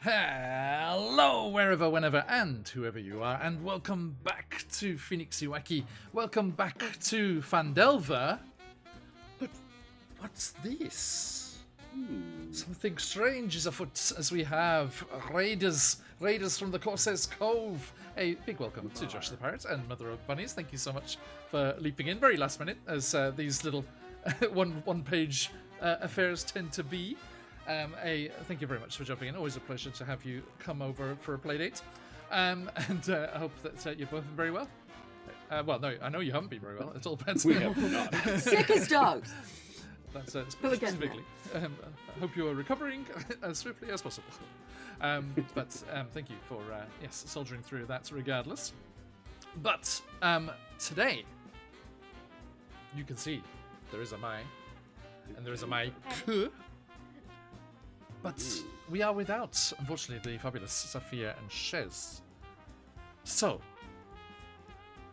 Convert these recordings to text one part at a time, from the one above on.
Hello, wherever, whenever, and whoever you are, and welcome back to QuestJunkiesUK. Welcome back to Phandelver. But what's this? Something strange is afoot as we have raiders from the Corsair's Cove. A big welcome to Josh the Pirate and Mother of Bunnies. Thank you so much for leaping in very last minute, as these little one-page affairs tend to be. Thank you very much for jumping in. Always a pleasure to have you come over for a play date. And I hope that you're both very well. Well, no, I know you haven't been very well. It's all bad. We have not. Sick as dogs. That's specifically. I hope you are recovering as swiftly as possible. But thank you for soldiering through that regardless. But today, you can see there is a Mai, and there is a Mai. But we are without, unfortunately, the fabulous Saphir and Shez. So,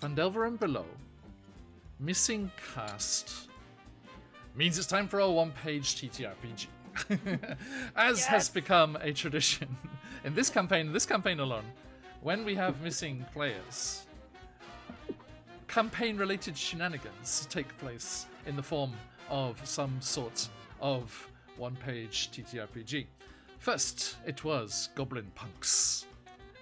Phandelver and below, missing cast, means it's time for a one-page TTRPG. As has become a tradition in this campaign alone, when we have missing players, campaign-related shenanigans take place in the form of some sort of one-page TTRPG. First, it was Goblin Punks,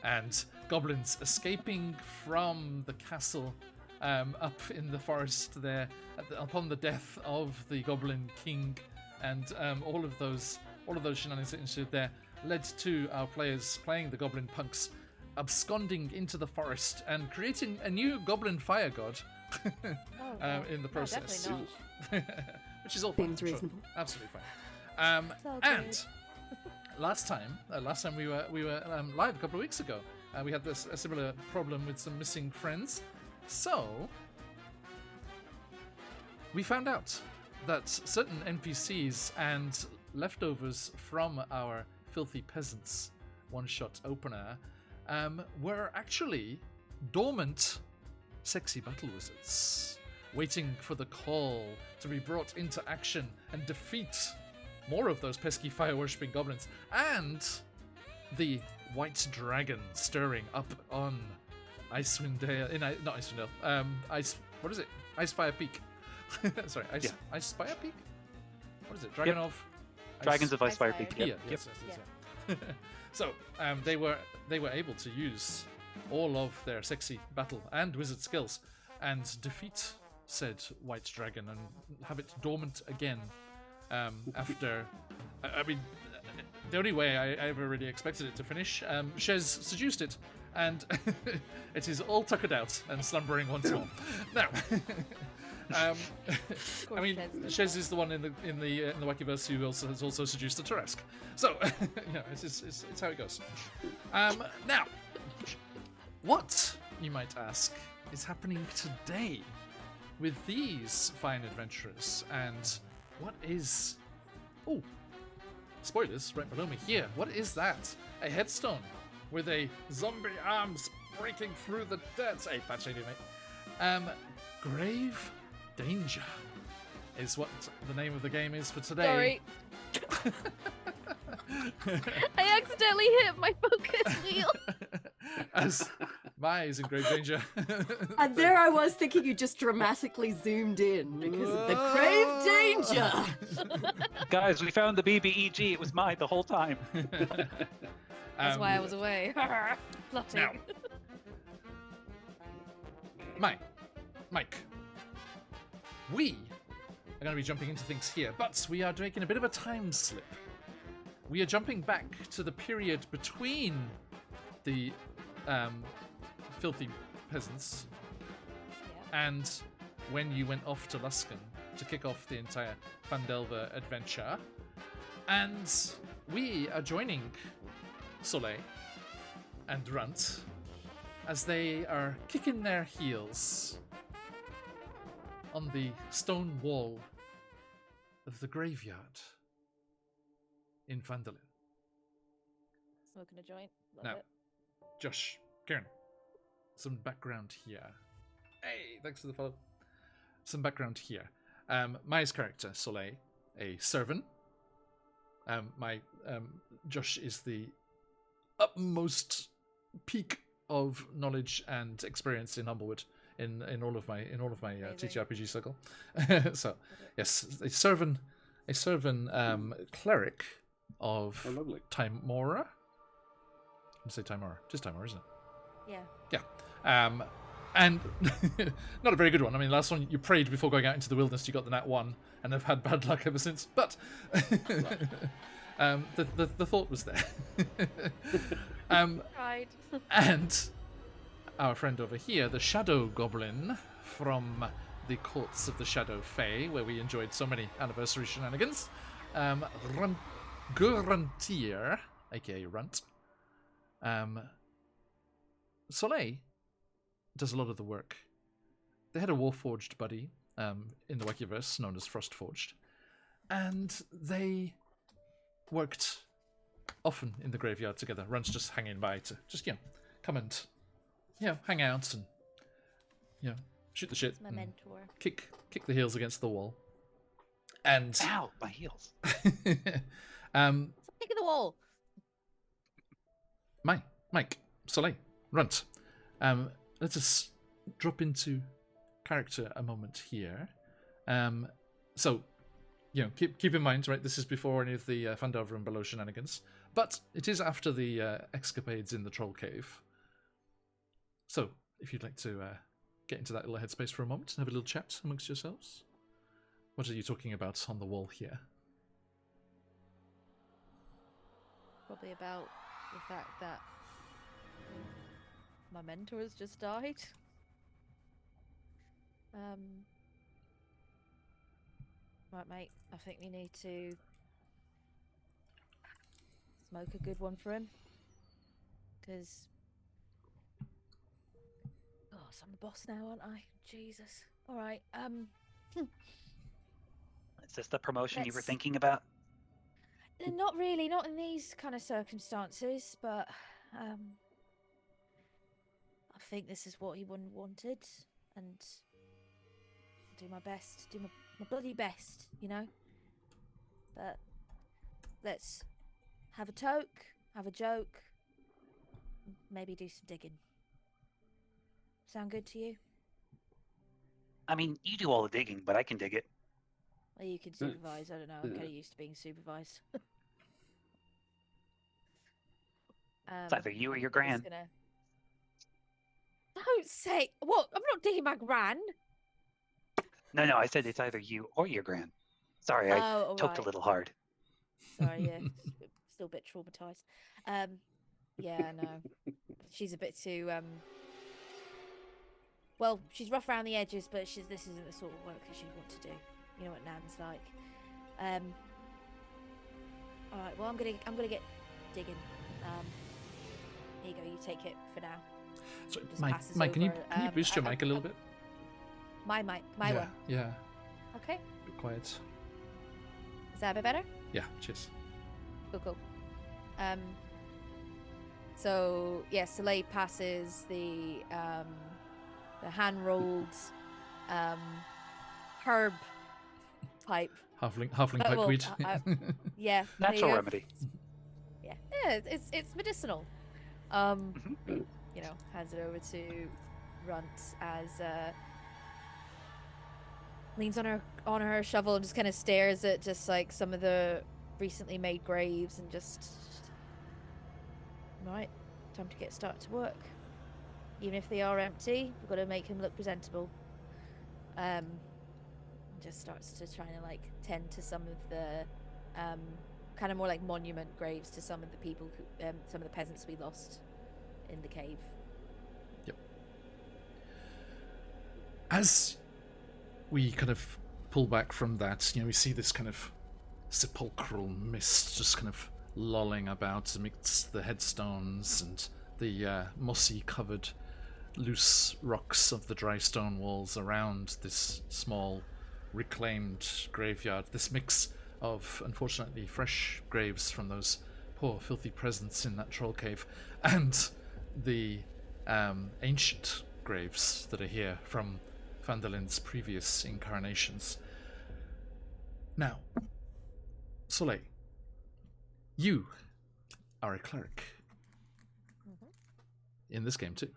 and goblins escaping from the castle up in the forest there upon the death of the Goblin King, and all of those shenanigans that ensued there led to our players playing the Goblin Punks absconding into the forest and creating a new Goblin Fire God in the process. No, Which is all fine. Seems reasonable. Sure. Absolutely fine. And last time we were live a couple of weeks ago, we had a similar problem with some missing friends. So we found out that certain NPCs and leftovers from our Filthy Peasants one-shot opener were actually dormant, sexy battle wizards, waiting for the call to be brought into action and defeat more of those pesky fire-worshipping goblins, and the white dragon stirring up on Icefire Peak. Sorry, Icefire Peak? What is it? Dragons of Icefire Peak. Yeah, yes. So they were able to use all of their sexy battle and wizard skills and defeat said white dragon and have it dormant again after. I mean, the only way I ever really expected it to finish, Shez seduced it, and it is all tuckered out and slumbering once more. Now, I mean, Shez is the one in the Wakiverse who has also seduced the Teresk. So, it's how it goes. Now, what, you might ask, is happening today with these fine adventurers, and what is... Oh, spoilers right below me here. What is that? A headstone with a zombie arms breaking through the dirt. Hey, patch you, mate. Grave Danger is what the name of the game is for today. Sorry. I accidentally hit my focus wheel. As Mai is in grave danger. And there I was thinking you just dramatically zoomed in because of the grave danger. Guys, we found the BBEG. It was mine the whole time. That's why I was away. Plotting. Now, Mike, we are going to be jumping into things here, but we are taking a bit of a time slip. We are jumping back to the period between the Filthy Peasants and when you went off to Luskan to kick off the entire Phandelver adventure. And we are joining Soleil and Runt as they are kicking their heels on the stone wall of the graveyard in Phandelver. Smoking a joint. Love Now, it. Josh, Karen, some background here. Hey, thanks for the follow. Some background here. Mai's character, Soleil, a servant. Josh is the utmost peak of knowledge and experience in Humblewood in all of my TTRPG circle. So yes, a Servan cleric of Timora. I say Timora, just Timora, isn't it? Yeah. And not a very good one. I mean, last one you prayed before going out into the wilderness, you got the nat 1, and have had bad luck ever since. But the thought was there. Right. And our friend over here, the Shadow Goblin from the Courts of the Shadow Fae, where we enjoyed so many anniversary shenanigans, Gurrantir, aka Runt. Soleil does a lot of the work. They had a Warforged buddy in the Wikiverse known as Frostforged, and they worked often in the graveyard together. Runt's just hanging by to just come and hang out and shoot the shit. It's my mentor. Kick the heels against the wall. And Ow, my heels. Kick the wall. Mike, Soleil, Runt. Let us drop into character a moment here. So, keep in mind, right, this is before any of the Phandelver and below shenanigans, but it is after the escapades in the Troll Cave. So, if you'd like to get into that little headspace for a moment and have a little chat amongst yourselves. What are you talking about on the wall here? Probably about the fact that my mentor has just died. Right, mate. I think we need to smoke a good one for him. Because... gosh, I'm the boss now, aren't I? Jesus. Alright, Is this the promotion you were Let's- thinking about? not really, not in these kind of circumstances, but, I think this is what he wanted, and do my best, do my bloody best, But let's have a toke, have a joke, maybe do some digging. Sound good to you? I mean, you do all the digging, but I can dig it. Well, you can supervise. I don't know. I'm kind of used to being supervised. It's either you or your I'm just gran. Don't say what. I'm not digging my gran. No, I said it's either you or your gran. Sorry, I all toked a right. little hard. Sorry, yeah, still a bit traumatized. Yeah, I know. She's a bit too well, she's rough around the edges, but this isn't the sort of work that she'd want to do. You know what Nan's like. All right. Well, I'm gonna get digging. Here you go. You take it for now. Sorry, Just Mike, passes can you over, boost your mic a little bit? My mic, my one. Yeah. Okay. Be quiet. Is that a bit better? Yeah. Cheers. Cool. So yeah, Soleil passes the hand-rolled herb pipe. Halfling well, pipeweed. Yeah. there you Natural go. remedy. Yeah, it's medicinal. Hands it over to Runt as leans on her shovel and just kind of stares at just like some of the recently made graves and just right, time to get started to work. Even if they are empty, we've got to make them look presentable. Just starts to try to like tend to some of the kind of more like monument graves to some of the people who, some of the peasants we lost in the cave. Yep. As we kind of pull back from that, we see this kind of sepulchral mist just kind of lolling about amidst the headstones and the mossy covered loose rocks of the dry stone walls around this small reclaimed graveyard. This mix of, unfortunately, fresh graves from those poor filthy presents in that troll cave and the ancient graves that are here from Phandelin's previous incarnations. Now, Soleil, you are a cleric. in this game too.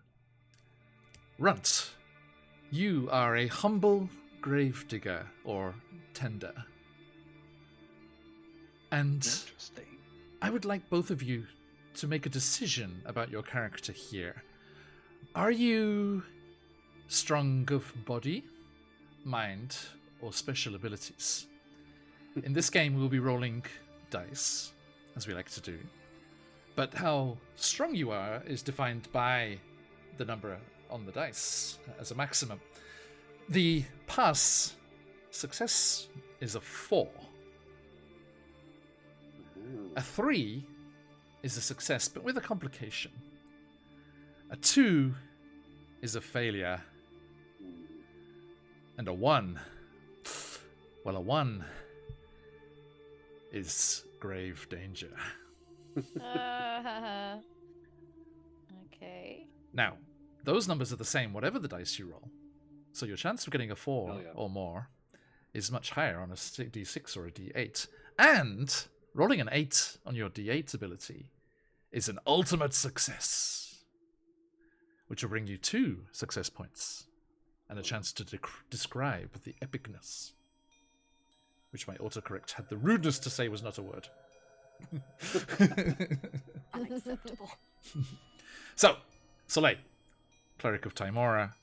Runt, you are a humble gravedigger or tender. And Interesting. I would like both of you to make a decision about your character here. Are you strong of body, mind, or special abilities? In this game, we'll be rolling dice, as we like to do. But how strong you are is defined by the number on the dice as a maximum. The pass success is a 4. A 3 is a success, but with a complication. A 2 is a failure. And a 1, well, a 1 is grave danger. Okay. Now, those numbers are the same whatever the dice you roll. So your chance of getting a 4 or more is much higher on a D6 or a D8. And rolling an 8 on your D8 ability is an ultimate success, which will bring you 2 success points and a chance to describe the epicness, which my autocorrect had the rudeness to say was not a word. Unacceptable. So, Soleil, Cleric of Timora,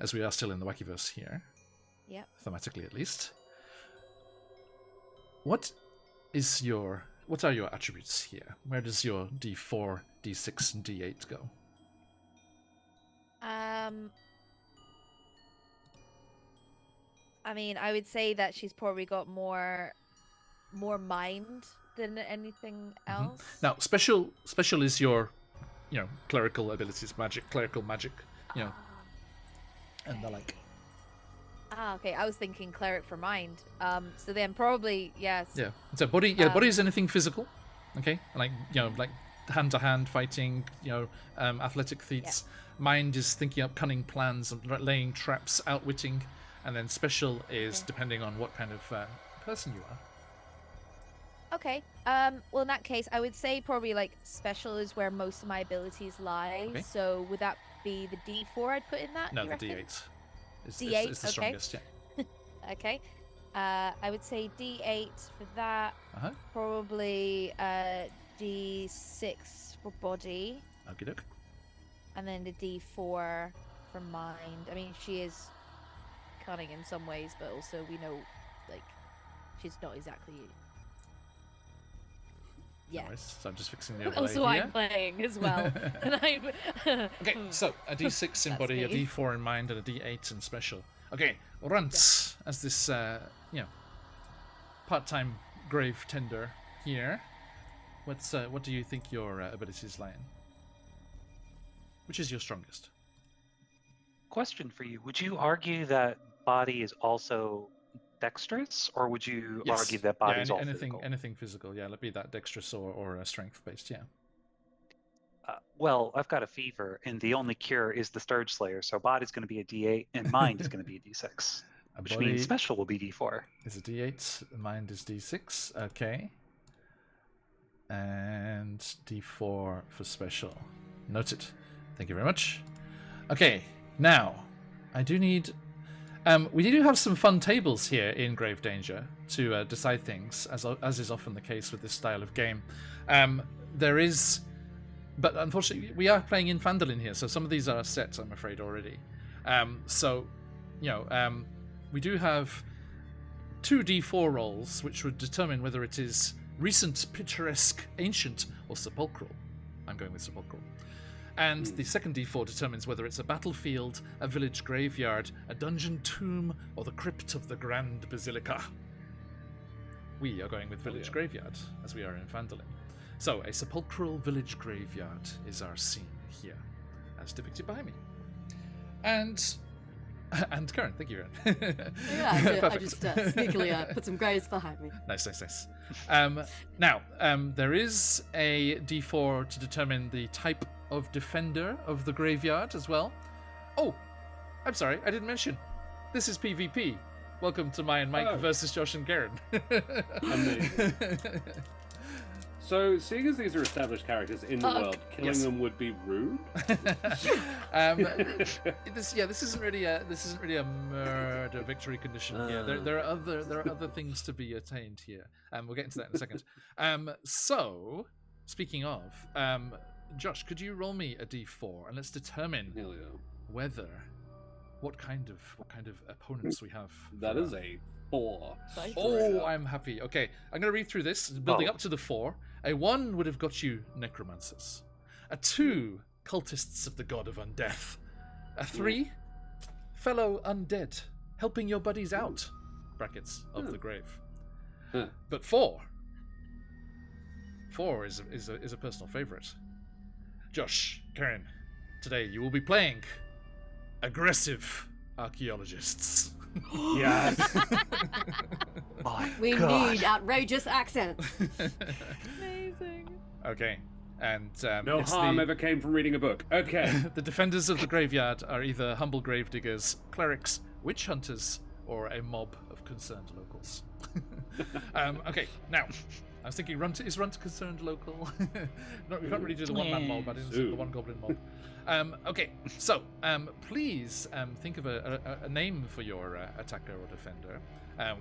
as we are still in the Wackyverse here, Yep. thematically at least. What are your attributes here? Where does your D4, D6, and D8 go? I mean, I would say that she's probably got more mind than anything else. Now, special is your, clerical abilities, clerical magic, and the like. Okay. I was thinking cleric for mind. So then probably yes. Yeah. So body is anything physical, okay? Like hand to hand fighting, athletic feats. Yeah. Mind is thinking up cunning plans and laying traps, outwitting, and then special is depending on what kind of person you are. Okay. Well, in that case, I would say probably like special is where most of my abilities lie. Okay. So would that be the D4 I'd put in that? No, you the reckon? D8 is D8, the okay. strongest. Yeah. Okay. I would say D8 for that. Uh-huh. Probably D6 for body, Okie doke. and then the D4 for mind. I mean, she is cunning in some ways, but also we know, like, she's not exactly. Yeah. No worries. So I'm just fixing the overlay Also, here. I'm playing as well. And Okay, so a D6 in That's body, a me. D4 in mind, and a D8 in special. Okay, Runt, as this, part-time grave tender here, what do you think your abilities lie in? Which is your strongest? Question for you. Would you argue that body is also dexterous, or would you Yes. argue that body is all anything, physical? anything physical, yeah, be that dexterous or strength-based, yeah. Well, I've got a fever, and the only cure is the Sturge Slayer, so body's going to be a D8, and mind is going to be a D6, which Body means special will be D4. is a D8, mind is D6, okay. And D4 for special. Noted. Thank you very much. Okay, now, I do need... we do have some fun tables here in Grave Danger to decide things, as is often the case with this style of game. There is... But unfortunately, we are playing in Phandelver here, so some of these are set, I'm afraid, already. We do have 2 D4 rolls, which would determine whether it is recent, picturesque, ancient, or sepulchral. I'm going with sepulchral. And the second D4 determines whether it's a battlefield, a village graveyard, a dungeon tomb, or the crypt of the Grand Basilica. We are going with village graveyard, as we are in Phandelver. So, a sepulchral village graveyard is our scene here, as depicted by me. And Karen, thank you, Karen. Yeah, I Perfect. just sneakily put some graves behind me. Nice. Now, there is a D4 to determine the type of defender of the graveyard as well. Oh, I'm sorry, I didn't mention. This is PvP. Welcome to my and Mike versus Josh and Karen. So, seeing as these are established characters in the world, killing them would be rude. This isn't really a murder victory condition here. There are other things to be attained here. We'll get into that in a second. So, speaking of, Josh, could you roll me a d4 and let's determine what kind of opponents we have. That is a 4. Oh, I'm happy. Okay, I'm going to read through this, building up to the 4. A 1 would have got you necromancers. A 2, cultists of the god of undeath. A 3, fellow undead, helping your buddies out. Brackets of the grave. But 4 is a personal favorite. Josh, Karen, today you will be playing aggressive archaeologists. Yes. We need outrageous accents. Amazing. Okay, and no harm ever came from reading a book. Okay. The defenders of the graveyard are either humble gravediggers, clerics, witch hunters, or a mob of concerned locals. Okay, now I was thinking, is Runt concerned local? No, we can't really do the one-man mob. I didn't see the one-goblin mob. Okay, so please think of a name for your attacker or defender.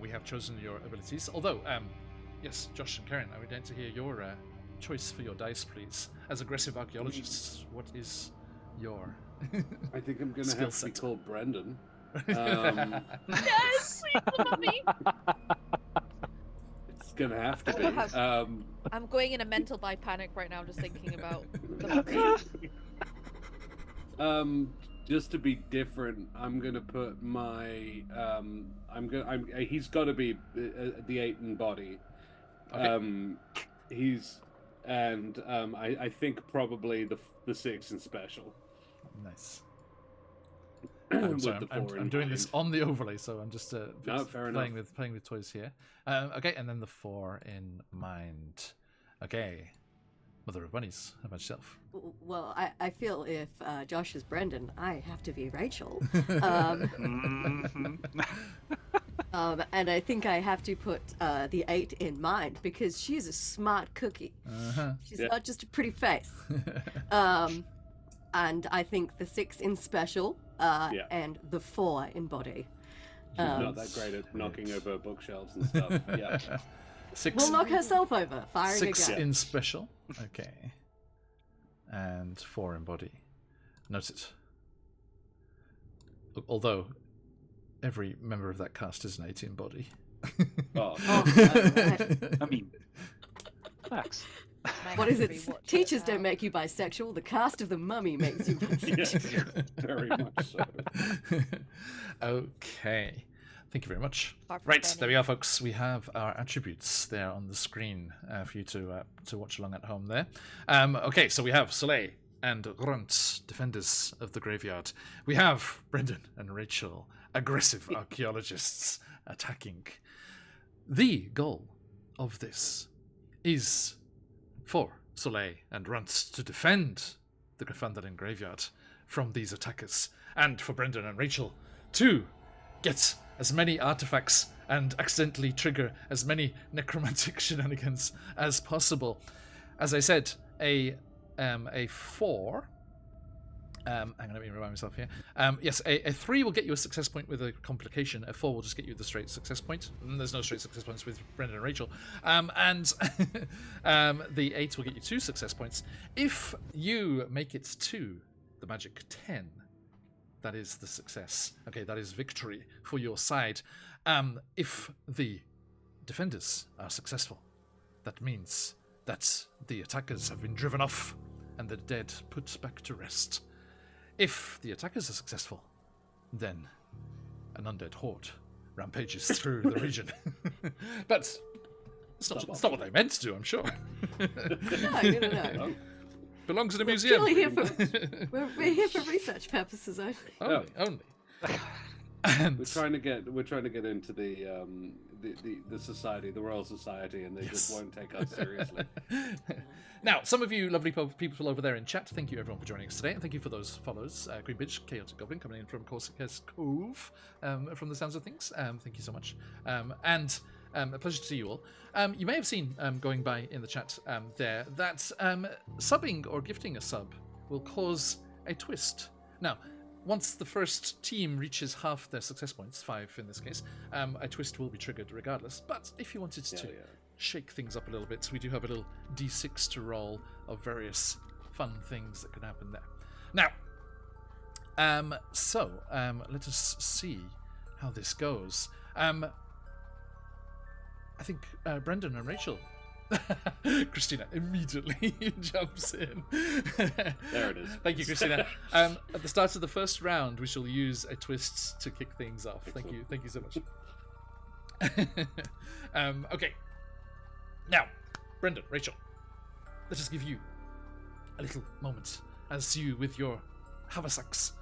We have chosen your abilities. Although, yes, Josh and Karen, I would like to hear your choice for your dice, please. As aggressive archaeologists, what is your I think I'm going to have to be called Brendan. Yes, please, the mummy. It's going to have to be. I'm going in a mental panic right now, just thinking about the mummy. Just to be different, I'm gonna put my he's got to be the 8 in body. Okay. I think probably the 6 in special. Nice. I'm doing this on the overlay, so I'm just playing with toys here. Okay, and then the 4 in mind. Okay, Mother of Bunnies, how about yourself? Well, I feel if Josh is Brendan, I have to be Rachel. And I think I have to put the 8 in mind because she's a smart cookie. She's not just a pretty face. And I think the 6 in special and the 4 in body. She's not that great at knocking over bookshelves and stuff. Yeah. 6. Will knock herself over, firing 6 a gun. in special. Okay. And 4 in body. Noted. Although every member of that cast is an 8 in body. I mean, facts. What is it? Teachers don't make you bisexual. The cast of The Mummy makes you bisexual. Yes, very much so. Okay. Thank you very much. Right, there we are, folks. We have our attributes there on the screen for you to watch along at home there. Okay, so we have Soleil and Runt, defenders of the graveyard. We have Brendan and Rachel, aggressive archaeologists, attacking. The goal of this is for Soleil and Runt to defend the Phandelver graveyard from these attackers, and for Brendan and Rachel to get as many artifacts and accidentally trigger as many necromantic shenanigans as possible. As I said, a 4. Hang on, let me remind myself here. Yes, a 3 will get you a success point with a complication. A 4 will just get you the straight success point. There's no straight success points with Brendan and Rachel. And the 8 will get you 2 success points. If you make it to the magic 10, that is the success. Okay, that is victory for your side. If the defenders are successful, that means that the attackers have been driven off and the dead put back to rest. If the attackers are successful, then an undead horde rampages through the region. But it's not what they meant to do, I'm sure. No. Belongs in a museum. We're here for research purposes only. Only. We're trying to get into the society, the Royal Society, and they just won't take us seriously. Now, some of you lovely people over there in chat, thank you everyone for joining us today, and thank you for those follows. Green Bitch, Chaotic Goblin coming in from Corsica's Cove, from the sounds of things. Thank you so much. And A pleasure to see you all. You may have seen, going by in the chat there, that subbing or gifting a sub will cause a twist. Now, once the first team reaches half their success points, 5 in this case, a twist will be triggered regardless. But if you wanted to shake things up a little bit, we do have a little d6 to roll of various fun things that could happen there. Now, let us see how this goes. I think Brendan and Rachel. Christina immediately jumps in. There it is. Thank you, Christina. At the start of the first round, we shall use a twist to kick things off. Excellent. Thank you so much. Okay. Now, Brendan, Rachel, let us give you a little moment as you, with your haversacks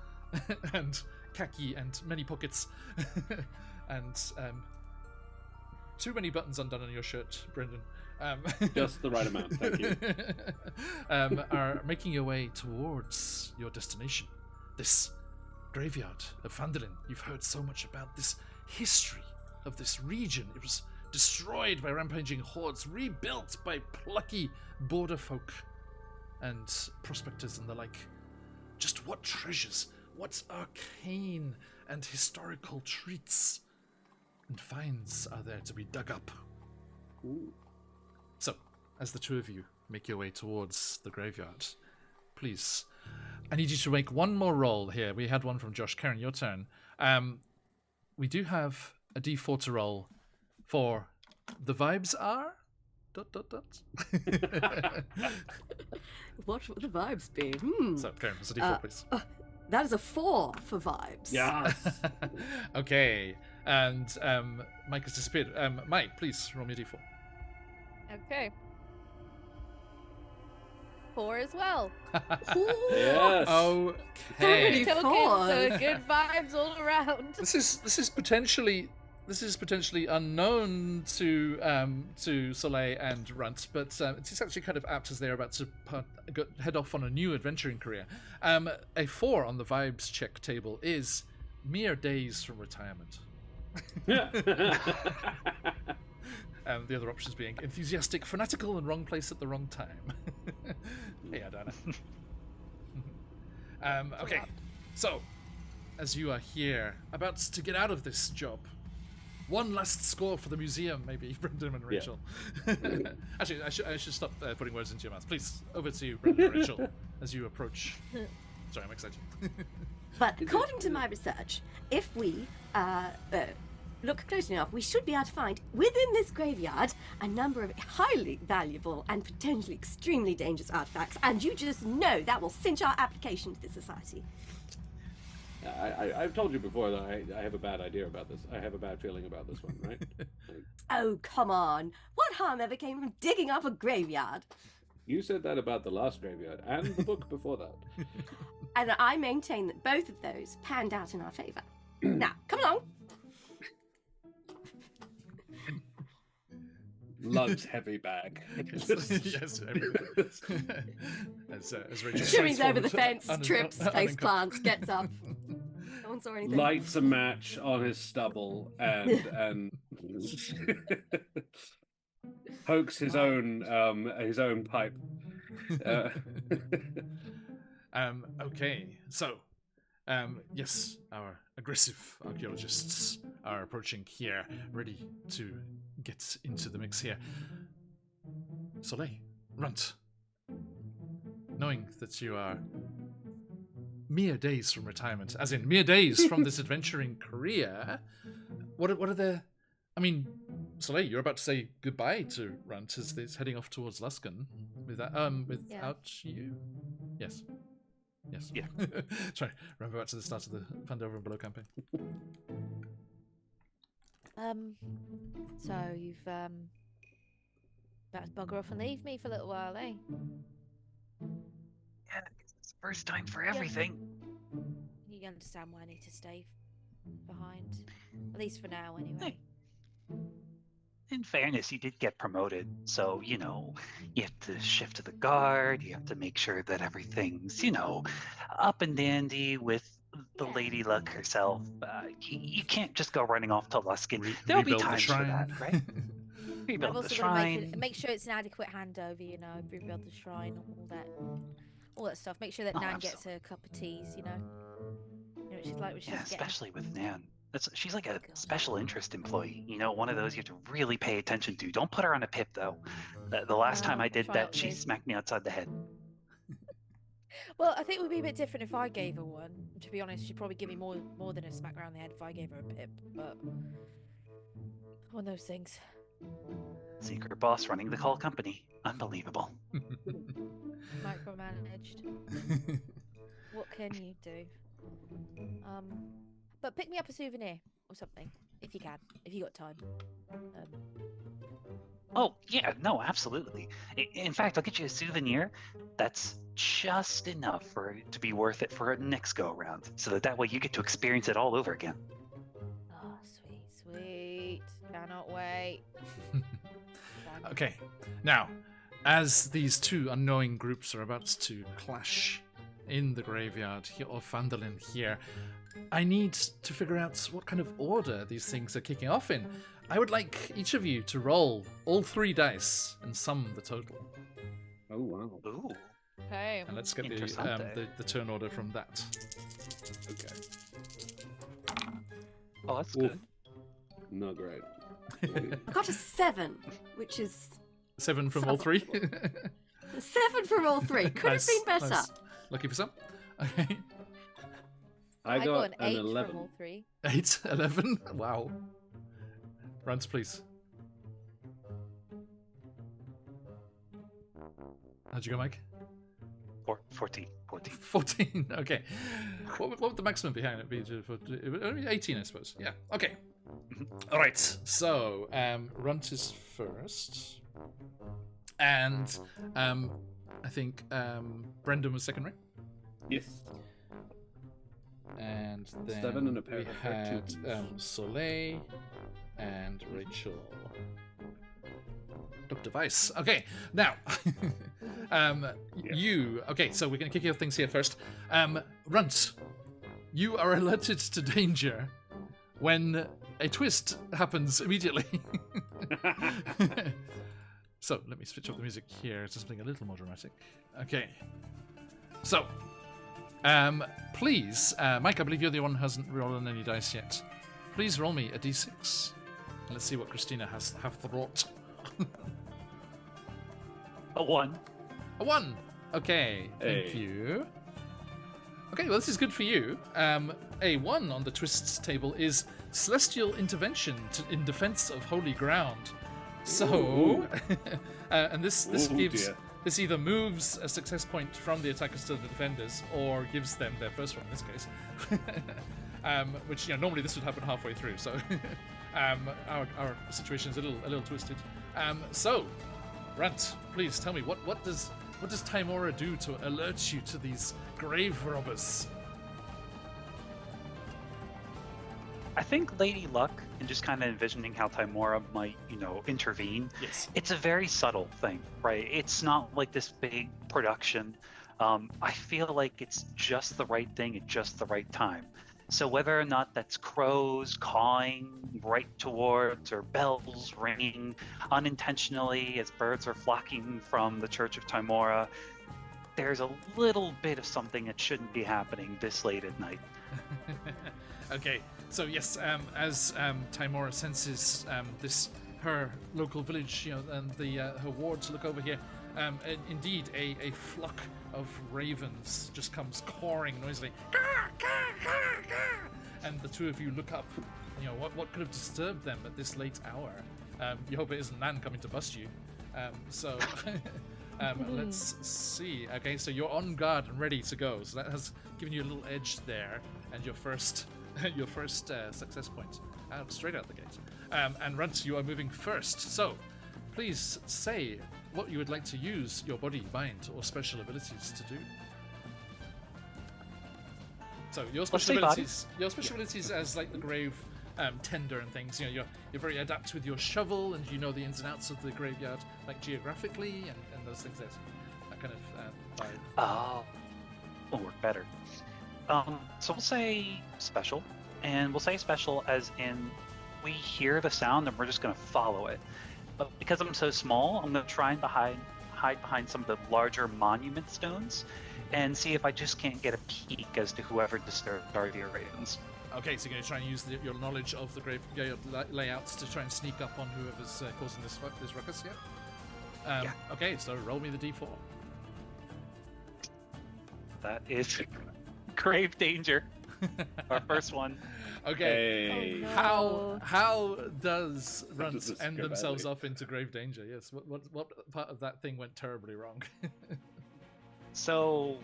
and khaki and many pockets and too many buttons undone on your shirt, Brendan. Just the right amount, thank you. Are making your way towards your destination, this graveyard of Phandelver. You've heard so much about this history of this region. It was destroyed by rampaging hordes, rebuilt by plucky border folk and prospectors and the like. Just what treasures, what arcane and historical treats and finds are there to be dug up? Ooh. So, as the two of you make your way towards the graveyard, please, I need you to make one more roll here. We had one from Josh. Karen, your turn. We do have a d4 to roll for the vibes are... ... What would the vibes be? So, Karen, what's a d4, please? That is a 4 for vibes. Yes. Okay, and Mike has disappeared. Mike, please roll me a d4. Okay. 4 as well. Yes. Okay. Three. So good vibes all around. This is potentially unknown to Soleil and Runt, but it's actually kind of apt as they're about to head off on a new adventuring career. A 4 on the vibes check table is mere days from retirement. The other options being enthusiastic, fanatical, and wrong place at the wrong time. Hey, Adana. Okay, so as you are here, about to get out of this job, one last score for the museum, maybe, Brendan and Rachel. Yeah. Actually, I should stop putting words into your mouth. Please, over to you, Brendan and Rachel, as you approach. Sorry, I'm excited. But according to my research, if we look close enough, we should be able to find, within this graveyard, a number of highly valuable and potentially extremely dangerous artifacts, and you just know that will cinch our application to the society. I've told you before that I have a bad idea about this. I have a bad feeling about this one, right? Oh, come on. What harm ever came from digging up a graveyard? You said that about the last graveyard and the book before that. And I maintain that both of those panned out in our favour. Now, come along. Lugs heavy bag. Yes, as Rachel Shimmies over the forward, fence, trips, face plants, gets up. No one saw anything. Lights a match on his stubble and pokes his own pipe. Okay, so yes, our aggressive archaeologists are approaching here, ready to get into the mix here. Soleil, Runt, knowing that you are mere days from retirement, as in mere days from this adventuring career, what are the... I mean, Soleil, you're about to say goodbye to Runt as it's heading off towards Luskan. Without you? Yes. Yes. Yeah. Sorry, remember back to the start of the Phandelver and Below campaign. So you've about to bugger off and leave me for a little while, eh? Yeah, it's the first time for everything. You understand why I need to stay behind, at least for now, anyway. In fairness, you did get promoted, so, you have to shift to the guard, you have to make sure that everything's, up and dandy with the Lady Luck herself. You can't just go running off to Luskin. There'll be rebuild the times for that, shrine. right? I've Rebuild the also got to shrine. make sure it's an adequate handover, you know, rebuild the shrine, all that stuff. Make sure that Oh, Nan gets her cup of teas, you know. You know what she's like when she Yeah, doesn't get 'em. especially with Nan. She's like a God. special interest employee. You know, one of those you have to really pay attention to. Don't put her on a pip, though. The last time I did try that, not she to. smacked me outside the head. Well, I think it would be a bit different if I gave her one. To be honest, she'd probably give me more than a smack around the head if I gave her a pip. But one of those things. Secret boss running the call company. Unbelievable. Micromanaged. What can you do? But pick me up a souvenir or something if you can, if you got time. Oh, yeah, no, absolutely. In fact, I'll get you a souvenir that's just enough for it to be worth it for a next go around, so that way you get to experience it all over again. Oh, sweet. Cannot wait. Okay, now, as these two unknowing groups are about to clash in the graveyard of Phandelver here, I need to figure out what kind of order these things are kicking off in. I would like each of you to roll all 3 dice and sum the total. Oh wow. Ooh. Okay. And let's get Interessante. the turn order from that. Okay. Oh, that's Oof. good. Not great. I got a 7, which is 7 from all 3. 7 from all 3. Could Nice, have been better. nice. Lucky for some. Okay. I got an an 8 11. from all 3. 8, 11. Wow. Runs, please. How'd you go, Mike? 14. 14. Okay. What would the maximum behind it be? 18, I suppose. Yeah. Okay. All right. So, Runt is first, and I think Brendan was second, right? Yes. And then 7 and a pair we of had 13s. Soleil and Rachel. Dr. Weiss. Okay, now, you... Okay, so we're going to kick off things here first. Runt, you are alerted to danger when a twist happens immediately. So, let me switch up the music here to something a little more dramatic. Okay. So, please, Mike, I believe you're the one who hasn't rolled any dice yet. Please roll me a d6. And let's see what Christina has wrought. A 1. A 1. Okay, thank Hey. you. Okay, well, this is good for you. A 1 on the twists table is celestial intervention in defense of holy ground. So, and this Ooh, gives... dear. This either moves a success point from the attackers to the defenders, or gives them their first one in this case. Which, normally this would happen halfway through. So, our situation is a little twisted. So, Runt, please tell me what does Timora do to alert you to these grave robbers? I think Lady Luck, and just kind of envisioning how Timora might, intervene. Yes. It's a very subtle thing, right? It's not like this big production. I feel like it's just the right thing at just the right time. So whether or not that's crows cawing right towards or bells ringing unintentionally as birds are flocking from the Church of Timora, there's a little bit of something that shouldn't be happening this late at night. Okay, so yes, as Timora senses her local village, and her wards look over here. Indeed, a flock of ravens just comes cawing noisily, and the two of you look up. What could have disturbed them at this late hour? You hope it isn't Nan coming to bust you. Let's see. Okay, so you're on guard and ready to go. So that has given you a little edge there, and your first success point straight out the gate. And Runt, you are moving first. So please say what you would like to use your body, mind, or special abilities to do. So your special abilities as like the grave tender and things. You're very adept with your shovel, and you know the ins and outs of the graveyard, like geographically and those things. That kind of vibe. Oh, will work better. So we'll say special, and we'll say special as in we hear the sound and we're just going to follow it. But because I'm so small, I'm going to try and hide behind some of the larger monument stones and see if I just can't get a peek as to whoever disturbed our dear ravens. Okay, so you're going to try and use your knowledge of the graveyard layouts to try and sneak up on whoever's causing this ruckus, yeah? Yeah. Okay, so roll me the d4. That is grave danger. Our first one. Okay. Hey. Oh, no. How does Runt does this end go themselves badly? up into grave danger? Yes. What part of that thing went terribly wrong? So,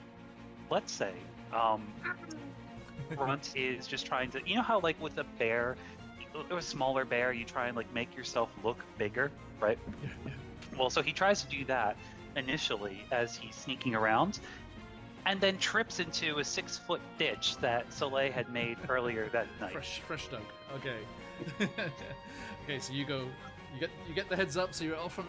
let's say, Grunt is just trying to, you know how like with a bear, or a smaller bear, you try and like make yourself look bigger, right? Well, so he tries to do that initially as he's sneaking around, and then trips into a 6-foot ditch that Soleil had made earlier that night. Fresh dog. Okay. Okay, so you get the heads up, so you're off,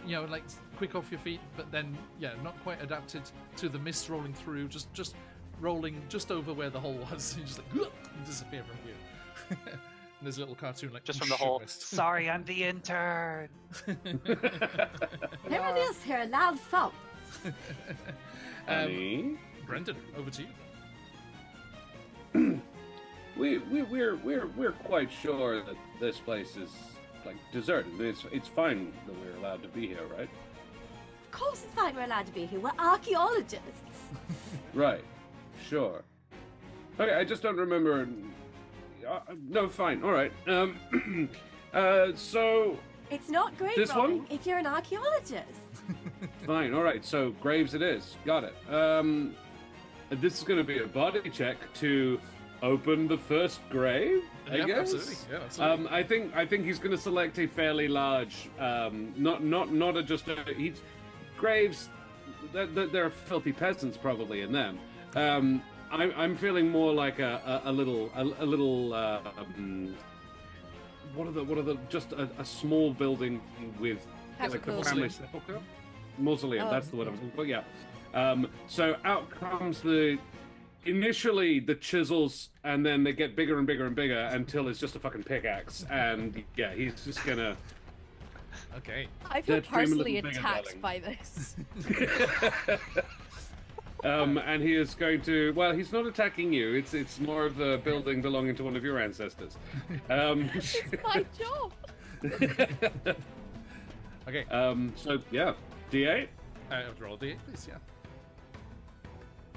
like quick off your feet, but then not quite adapted to the mist rolling through, just rolling just over where the hole was. You just like disappear from view. And there's a little cartoon like Just from the hole. Sorry, I'm the intern. Everybody else hear a loud thump. Honey, Brendan, over to you. we're quite sure that this place is like deserted. It's fine that we're allowed to be here, right? Of course it's fine we're allowed to be here. We're archaeologists. Right. Sure. Okay, I just don't remember. No, fine. All right. So It's not grave This robbing one? if you're an archaeologist. fine. All right. So graves it is. Got it. This is going to be a body check to open the first grave. I guess. Absolutely. Yeah, absolutely. I think he's going to select a fairly large, not a just a. Graves. There are filthy peasants probably in them. I'm feeling more like a little. What are the just a small building with like the Mausoleum. family sepulchre? Mausoleum. Oh, That's the word I was yeah. looking for. Yeah. So out comes initially the chisels, and then they get bigger and bigger and bigger until it's just a fucking pickaxe. And yeah, he's just gonna. Okay. I feel That dream a personally little bigger, attacked darling. by this. And he is going to. Well, he's not attacking you. It's more of a building belonging to one of your ancestors. It's my job. Okay. So yeah, D8, Roll a d8, please. Yeah.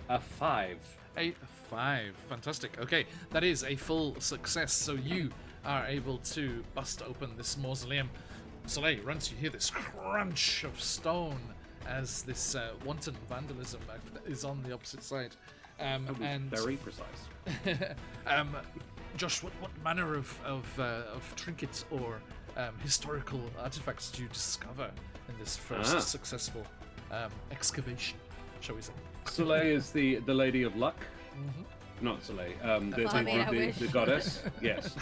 a 5. A 5. Fantastic. Okay, that is a full success. So you are able to bust open this mausoleum. Soleil, once you hear this crunch of stone as this wanton vandalism is on the opposite side. And Very precise. Josh, what manner of trinkets or historical artifacts do you discover in this first successful excavation, shall we say? Soleil is the lady of luck. Mm-hmm. Not Soleil. I mean, I wish. The goddess. Yes.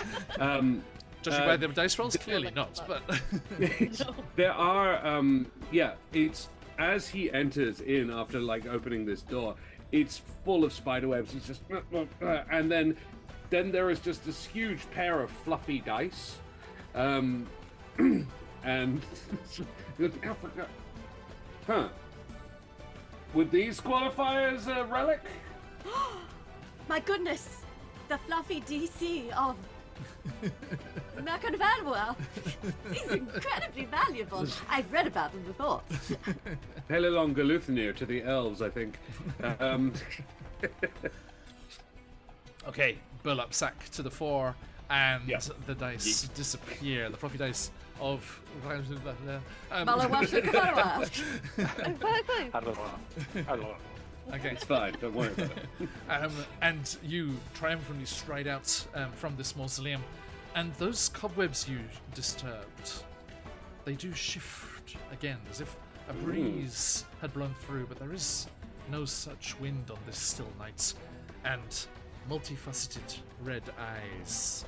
Judging by the dice rolls, clearly not. But There are, it's as he enters in after like opening this door, it's full of spider webs. He's just, and then there is just this huge pair of fluffy dice, and huh? Would these qualify as a relic? My goodness, the fluffy DC of Phandelver is incredibly valuable. I've read about them before. Pelilong Galuthunir to the elves, I think. okay, Burlap sack to the fore, and Yeah. the dice disappear. The fluffy dice of Malawasha Karawa. okay. It's fine. Don't worry about it. And you triumphantly stride out from this mausoleum, and those cobwebs you disturbed, they do shift again, as if a breeze had blown through, but there is no such wind on this still night, and multifaceted red eyes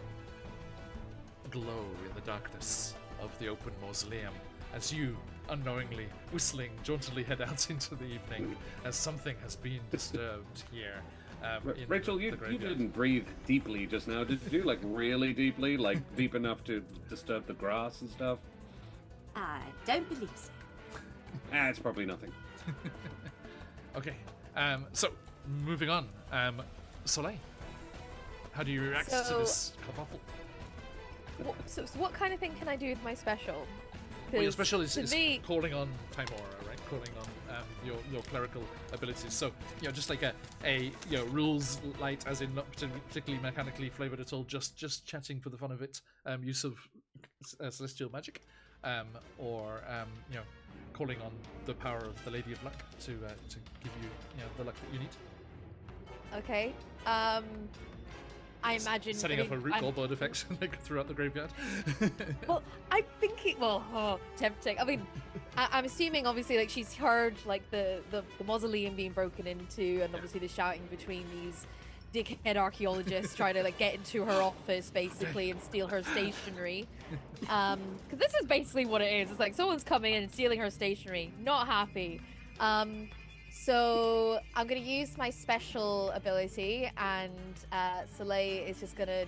glow in the darkness of the open mausoleum as you, unknowingly, whistling, jauntily head out into the evening as something has been disturbed here. in Rachel, the you graveyard. didn't breathe deeply just now, did you? Like really deeply, like deep enough to disturb the grass and stuff? I don't believe so. It's probably nothing. Okay, so moving on. Soleil, how do you react to So- this kerfuffle? So what kind of thing can I do with my special? Well, your 'Cause special is to me, calling on Timora, right? Calling on your clerical abilities. So just like a rules light, as in not particularly mechanically flavored at all. Just chatting for the fun of it. Use of celestial magic, or calling on the power of the Lady of Luck to give you the luck that you need. okay. I imagine Setting I up a mean, root I'm- goal bird effect like throughout the graveyard. Well, I think it. Well, tempting. I mean, I'm assuming obviously like she's heard like the mausoleum being broken into, and obviously the shouting between these dickhead archaeologists trying to like get into her office basically and steal her stationery. Because this is basically what it is. It's like someone's coming in and stealing her stationery. Not happy. So I'm gonna use my special ability, and Soleil is just gonna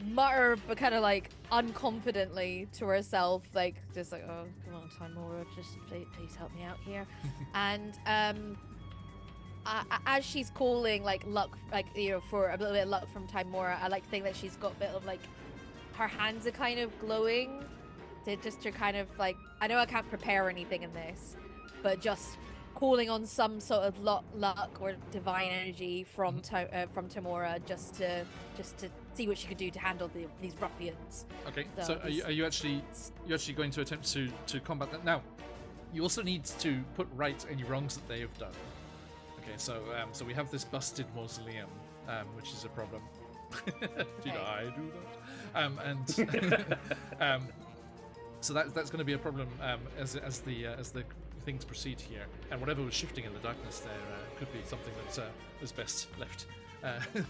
mutter, but kind of like unconfidently to herself, like just like, "Oh, come on, Timora, just please help me out here." And as she's calling like luck, like for a little bit of luck from Timora, I like to think that she's got a bit of like her hands are kind of glowing, to kind of like, I know I can't prepare anything in this, but just calling on some sort of luck or divine energy from Timora, just to see what she could do to handle these ruffians. Okay, So so are you actually going to attempt to combat that now? You also need to put right any wrongs that they have done. Okay, so we have this busted mausoleum, which is a problem. Did Okay. I do that? And so that's going to be a problem as the things proceed here, and whatever was shifting in the darkness there could be something that was best left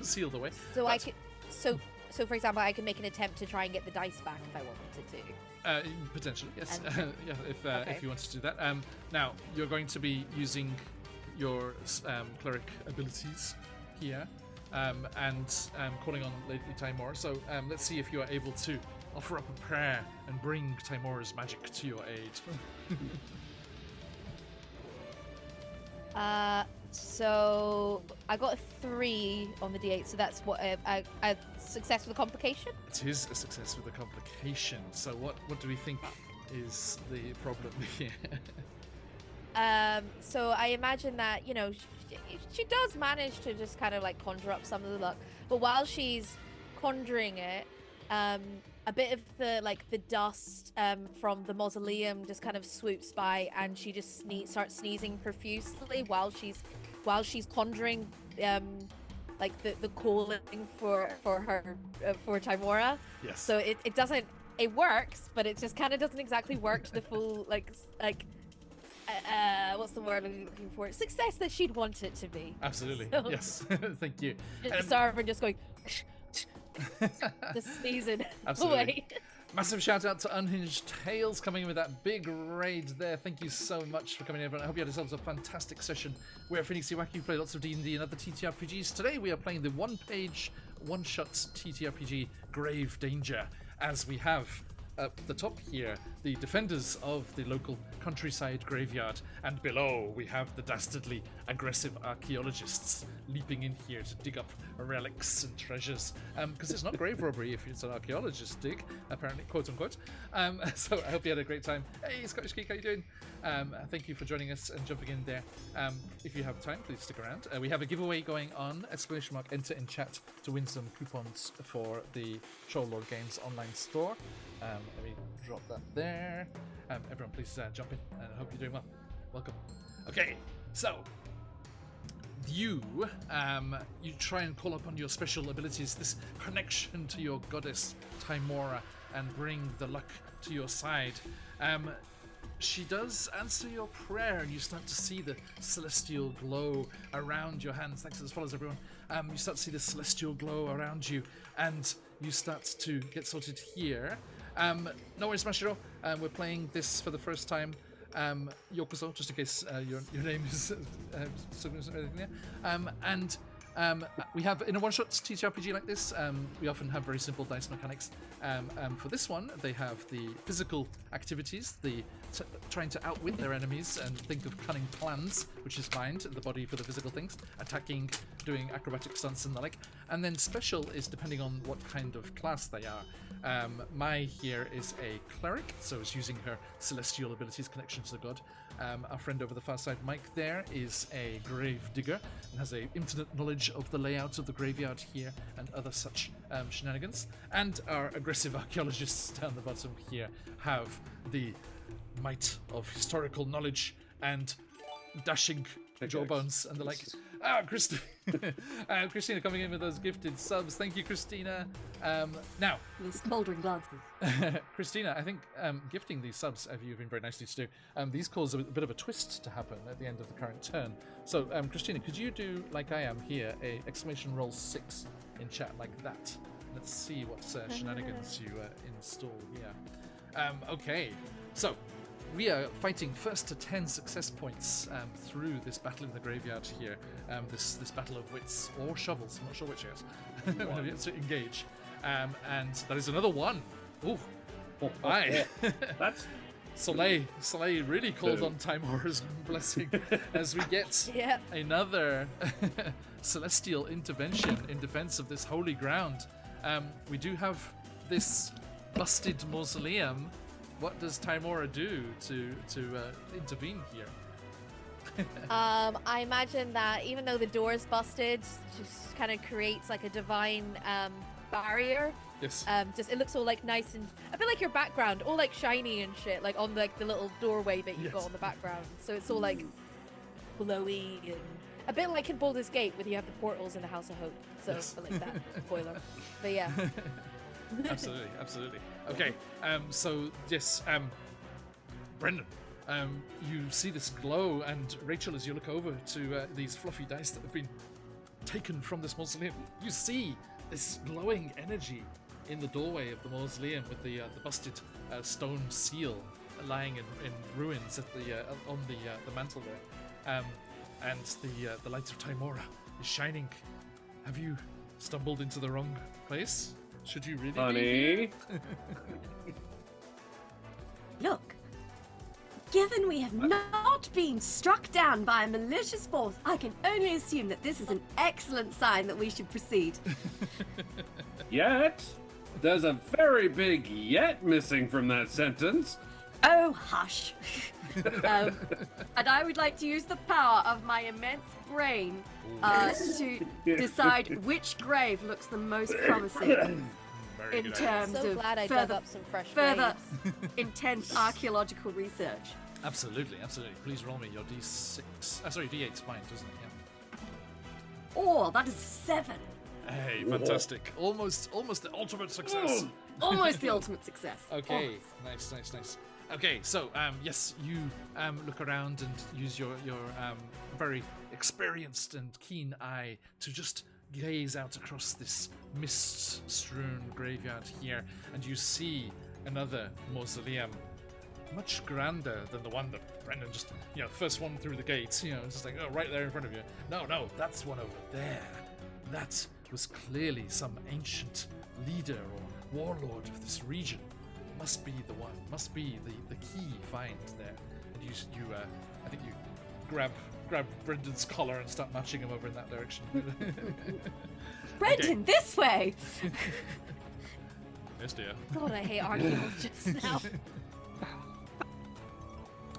sealed away. So But, I could, so for example, I can make an attempt to try and get the dice back if I wanted to. potentially, yes. And- Yeah, Okay. if you want to do that. Now you're going to be using your cleric abilities here, and calling on Lady Timora. So let's see if you are able to offer up a prayer and bring Timora's magic to your aid. So I got a 3 on the D8, so that's what a success with a complication. It is a success with a complication. So what do we think is the problem here? So I imagine that she does manage to just kind of like conjure up some of the luck, but while she's conjuring it, a bit of the dust from the mausoleum just kind of swoops by, and she just starts sneezing profusely while she's conjuring the calling for Timora. Yes. So it works, but it just kind of doesn't exactly work to the full what's the word I'm looking for? Success that she'd want it to be. Absolutely. So- Yes. Thank you. Sarah just going just sneezing Absolutely. away. Massive shout out to Unhinged Tales coming in with that big raid there. Thank you so much for coming in, everyone. I hope you had yourselves a fantastic session. We're at QuestJunkiesUK. We play lots of D&D and other TTRPGs. Today we are playing the one-page, one-shot TTRPG Grave Danger, as we have at the top here the defenders of the local countryside graveyard, and below we have the dastardly aggressive archaeologists leaping in here to dig up relics and treasures, because it's not grave robbery if it's an archaeologist dig, apparently, quote unquote. So I hope you had a great time. Hey, Scottish Geek, how you doing? Thank you for joining us and jumping in there. If you have time, please stick around. We have a giveaway going on, ! Enter in chat to win some coupons for the Troll Games online store. Let me drop that there. Everyone, please jump in, and I hope you're doing well. Welcome. Okay, so you try and call upon your special abilities, this connection to your goddess Timora, and bring the luck to your side. She does answer your prayer, and you start to see the celestial glow around your hands. Thanks as follows, everyone. You start to see the celestial glow around you, and you start to get sorted here. No worries, Mashiro. We're playing this for the first time. Yokoso, just in case your name is and We have, in a one-shot TTRPG like this, we often have very simple dice mechanics. For this one, they have the physical activities, trying to outwit their enemies and think of cunning plans, which is mind, the body for the physical things, attacking, doing acrobatic stunts and the like. And then special is depending on what kind of class they are. Mai here is a cleric, so is using her celestial abilities, connection to the god. Our friend over the far side, Mike, there is a grave digger and has a intimate knowledge of the layout of the graveyard here and other such shenanigans. And our aggressive archaeologists down the bottom here have the might of historical knowledge and dashing jawbones and the like. Christina coming in with those gifted subs. Thank you, Christina. Now, With smouldering glances. Christina, I think gifting these subs, you've been very nicely to do, these cause a bit of a twist to happen at the end of the current turn. So, Christina, could you do, like I am here, a exclamation roll 6 in chat like that? Let's see what shenanigans you install here. Okay, so we are fighting first to 10 success points through this battle in the graveyard here. This battle of wits or shovels, I'm not sure which yet. We have yet to engage. And that is another 1. Ooh. Aye. That's Soleil really called on Timora's blessing as we get another celestial intervention in defense of this holy ground. We do have this busted mausoleum. What does Timora do to intervene here? I imagine that even though the door is busted, just kind of creates like a divine barrier. Yes. Just it looks all like nice and a bit like your background, all like shiny and shit, like on like the little doorway that you've got on the background. So it's all like glowy and a bit like in Baldur's Gate, where you have the portals in the House of Hope. So but like that. Spoiler. But yeah. absolutely. Okay, so yes, Brendan, you see this glow, and Rachel, as you look over to these fluffy dice that have been taken from this mausoleum, you see this glowing energy in the doorway of the mausoleum with the busted stone seal lying in ruins at on the mantle there, and the light of Timora is shining. Have you stumbled into the wrong place? Should you really Honey. Look, given we have not been struck down by a malicious force, I can only assume that this is an excellent sign that we should proceed. Yet? There's a very big yet missing from that sentence. Oh, hush. And I would like to use the power of my immense brain to decide which grave looks the most promising in terms So of glad I dug up some fresh further graves. intense archaeological research. Absolutely. Please roll me your D6. D8's fine, doesn't it? Yeah. Oh, that is 7. Hey, fantastic. Almost the ultimate success. Almost the ultimate success. Okay, Almost. nice. Okay, so yes, you look around and use your very experienced and keen eye to just gaze out across this mist-strewn graveyard here, and you see another mausoleum, much grander than the one that Brendan just, first one through the gate, just like, oh, right there in front of you. No, that's one over there. That was clearly some ancient leader or warlord of this region. Must be the one. Must be the key find there. And you I think you grab Brendan's collar and start matching him over in that direction. Brendan, this way! Yes, dear. God, I hate archaeologists now.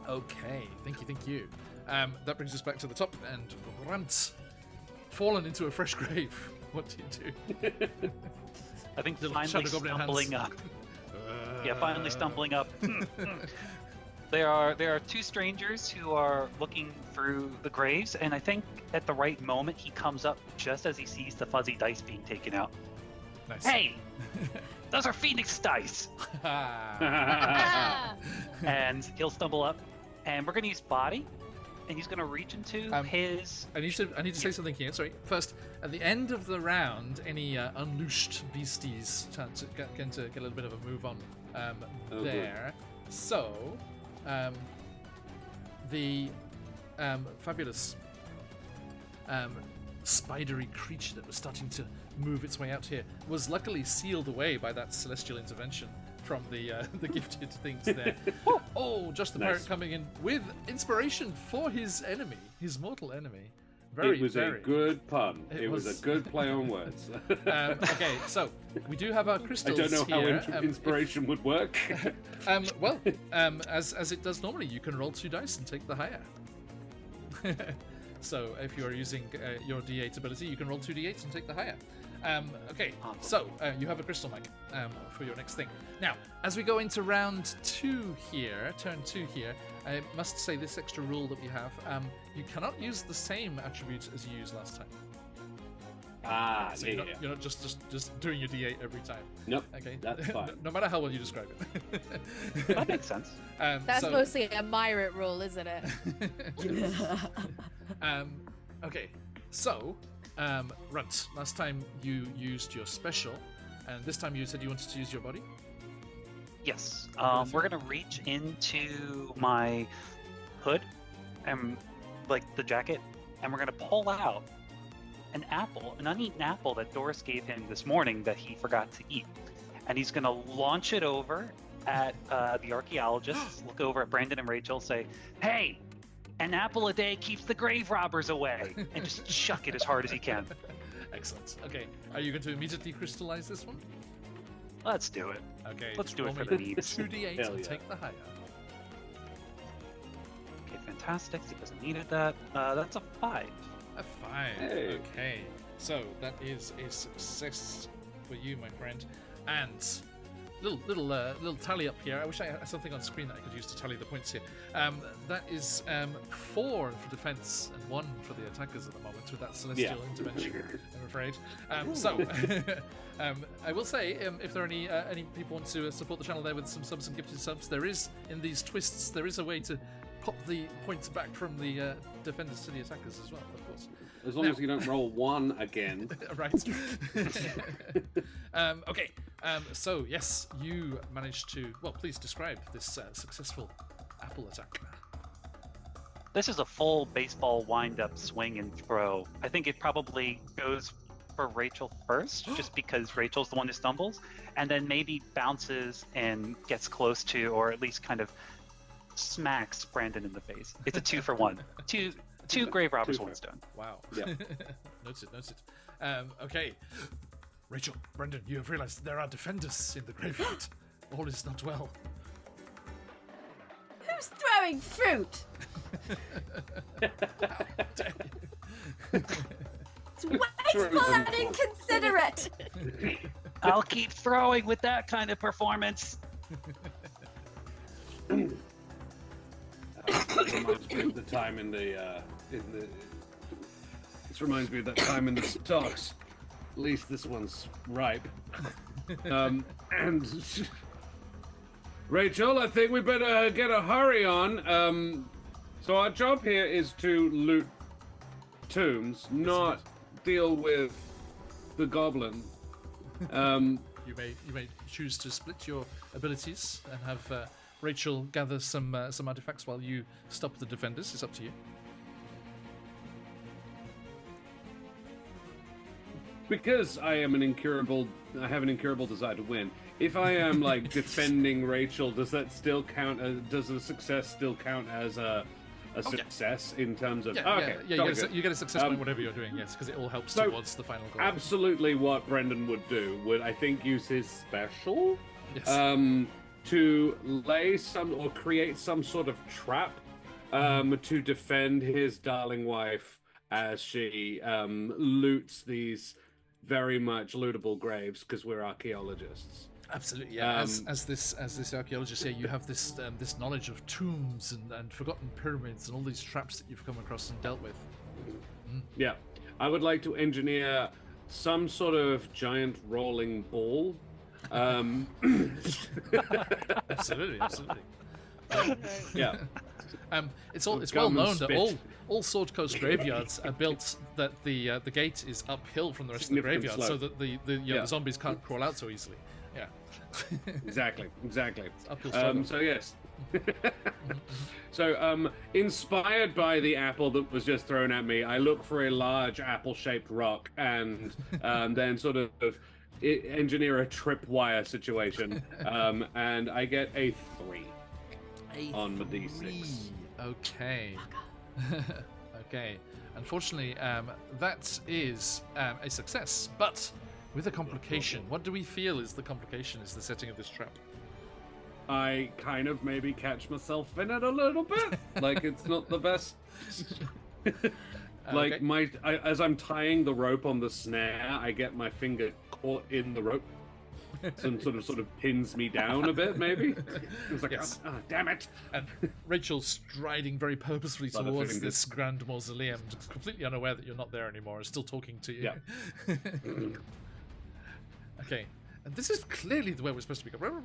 Okay, thank you. That brings us back to the top, and Grant, fallen into a fresh grave. What do you do? I think Little finally shadow goblin stumbling hands. up. Finally stumbling up. There are two strangers who are looking through the graves, and I think at the right moment he comes up just as he sees the fuzzy dice being taken out. Nice. Hey, those are Phoenix dice! And he'll stumble up, and we're gonna use body, and he's gonna reach into his. I need to say something here. Sorry. First, at the end of the round, any unloosed beasties chance to get a little bit of a move on there. Good. So, the fabulous spidery creature that was starting to move its way out here was luckily sealed away by that celestial intervention from the gifted things there. Just the pirate coming in with inspiration for his enemy, his mortal enemy. It was a good pun. It was a good play on words. Okay, so we do have our crystals. I don't know here. how inspiration would work. As it does normally, you can roll 2 dice and take the higher. So if you are using your D8 ability, you can roll 2d8s and take the higher. Okay, so you have a crystal, Mike, for your next thing. Now, as we go into round 2 here, turn 2 here, I must say this extra rule that we have, you cannot use the same attribute as you used last time. So you're not just doing your D8 every time. Nope. Okay, that's fine. No matter how well you describe it. That makes sense. That's mostly a Myrit rule, isn't it? Okay, so, Runt, last time you used your special, and this time you said you wanted to use your body? Yes. We're going to reach into my hood, and like the jacket, and we're going to pull out an apple, an uneaten apple that Doris gave him this morning that he forgot to eat. And he's going to launch it over at the archaeologists, look over at Brandon and Rachel, say, "Hey, an apple a day keeps the grave robbers away," and just chuck it as hard as he can. Excellent. Okay, are you going to immediately crystallize this one? Let's do it. Okay, let's do it for me the needs. 2d8 and take the higher. Okay, fantastic. He doesn't need that. That's a 5. A 5. Hey. Okay, so that is a success for you, my friend. And little tally up here. I wish I had something on screen that I could use to tally the points here. That is 4 for defense and 1 for the attackers at the moment with that celestial intervention, I'm afraid. I will say, if there are any people want to support the channel there with some subs and gifted subs, there is, in these twists, there is a way to pop the points back from the defenders to the attackers as well, of course. As long as you don't roll 1 again. Right. Okay. So, yes, you managed to... Well, please describe this successful apple attack. This is a full baseball wind-up swing and throw. I think it probably goes for Rachel first, just because Rachel's the one who stumbles, and then maybe bounces and gets close to, or at least kind of smacks Brandon in the face. It's a 2 for 1. Two grave robbers, 1 stone. Wow. Yeah. Noted. Okay. Rachel, Brendan, you have realized there are defenders in the graveyard. All is not well. Who's throwing fruit? How dare you? It's wasteful and inconsiderate. I'll keep throwing with that kind of performance. Reminds me of the time in the this reminds me of that time in the stocks. At least this one's ripe. And Rachel, I think we better get a hurry on. So our job here is to loot tombs, not deal with the goblin. You may choose to split your abilities and have Rachel gather some artifacts while you stop the defenders. It's up to you. Because I have an incurable desire to win. If I am like defending Rachel, does that still count? Does the success still count as a success in terms of? You get a success point whatever you're doing. Yes, because it all helps towards the final goal. Absolutely, what Brendan would do would, I think, use his special. Yes. To lay some or create some sort of trap to defend his darling wife as she loots these very much lootable graves, because we're archaeologists. Absolutely, yeah. As this archaeologist here, you have this knowledge of tombs and forgotten pyramids and all these traps that you've come across and dealt with. Yeah, I would like to engineer some sort of giant rolling ball. Absolutely. Yeah. It's well known that all Sword Coast graveyards are built that the gate is uphill from the rest of the graveyard, so that the zombies can't crawl out so easily. Yeah. Exactly. Uphill struggle. So yes, So, inspired by the apple that was just thrown at me, I look for a large apple-shaped rock and then sort of engineer a tripwire situation, and I get a 3 on the D6. Okay. Okay. Unfortunately, that is a success, but with a complication. What do we feel is the complication, is the setting of this trap? I kind of maybe catch myself in it a little bit. Like, it's not the best. Like, Okay. as I'm tying the rope on the snare, I get my finger caught in the rope. And sort of pins me down a bit, maybe. It's like, Yes. oh, damn it. And Rachel striding very purposefully Lot of towards fingers. this grand mausoleum, just completely unaware that you're not there anymore, is still talking to you. Yeah. Okay. And this is clearly the way we're supposed to be going.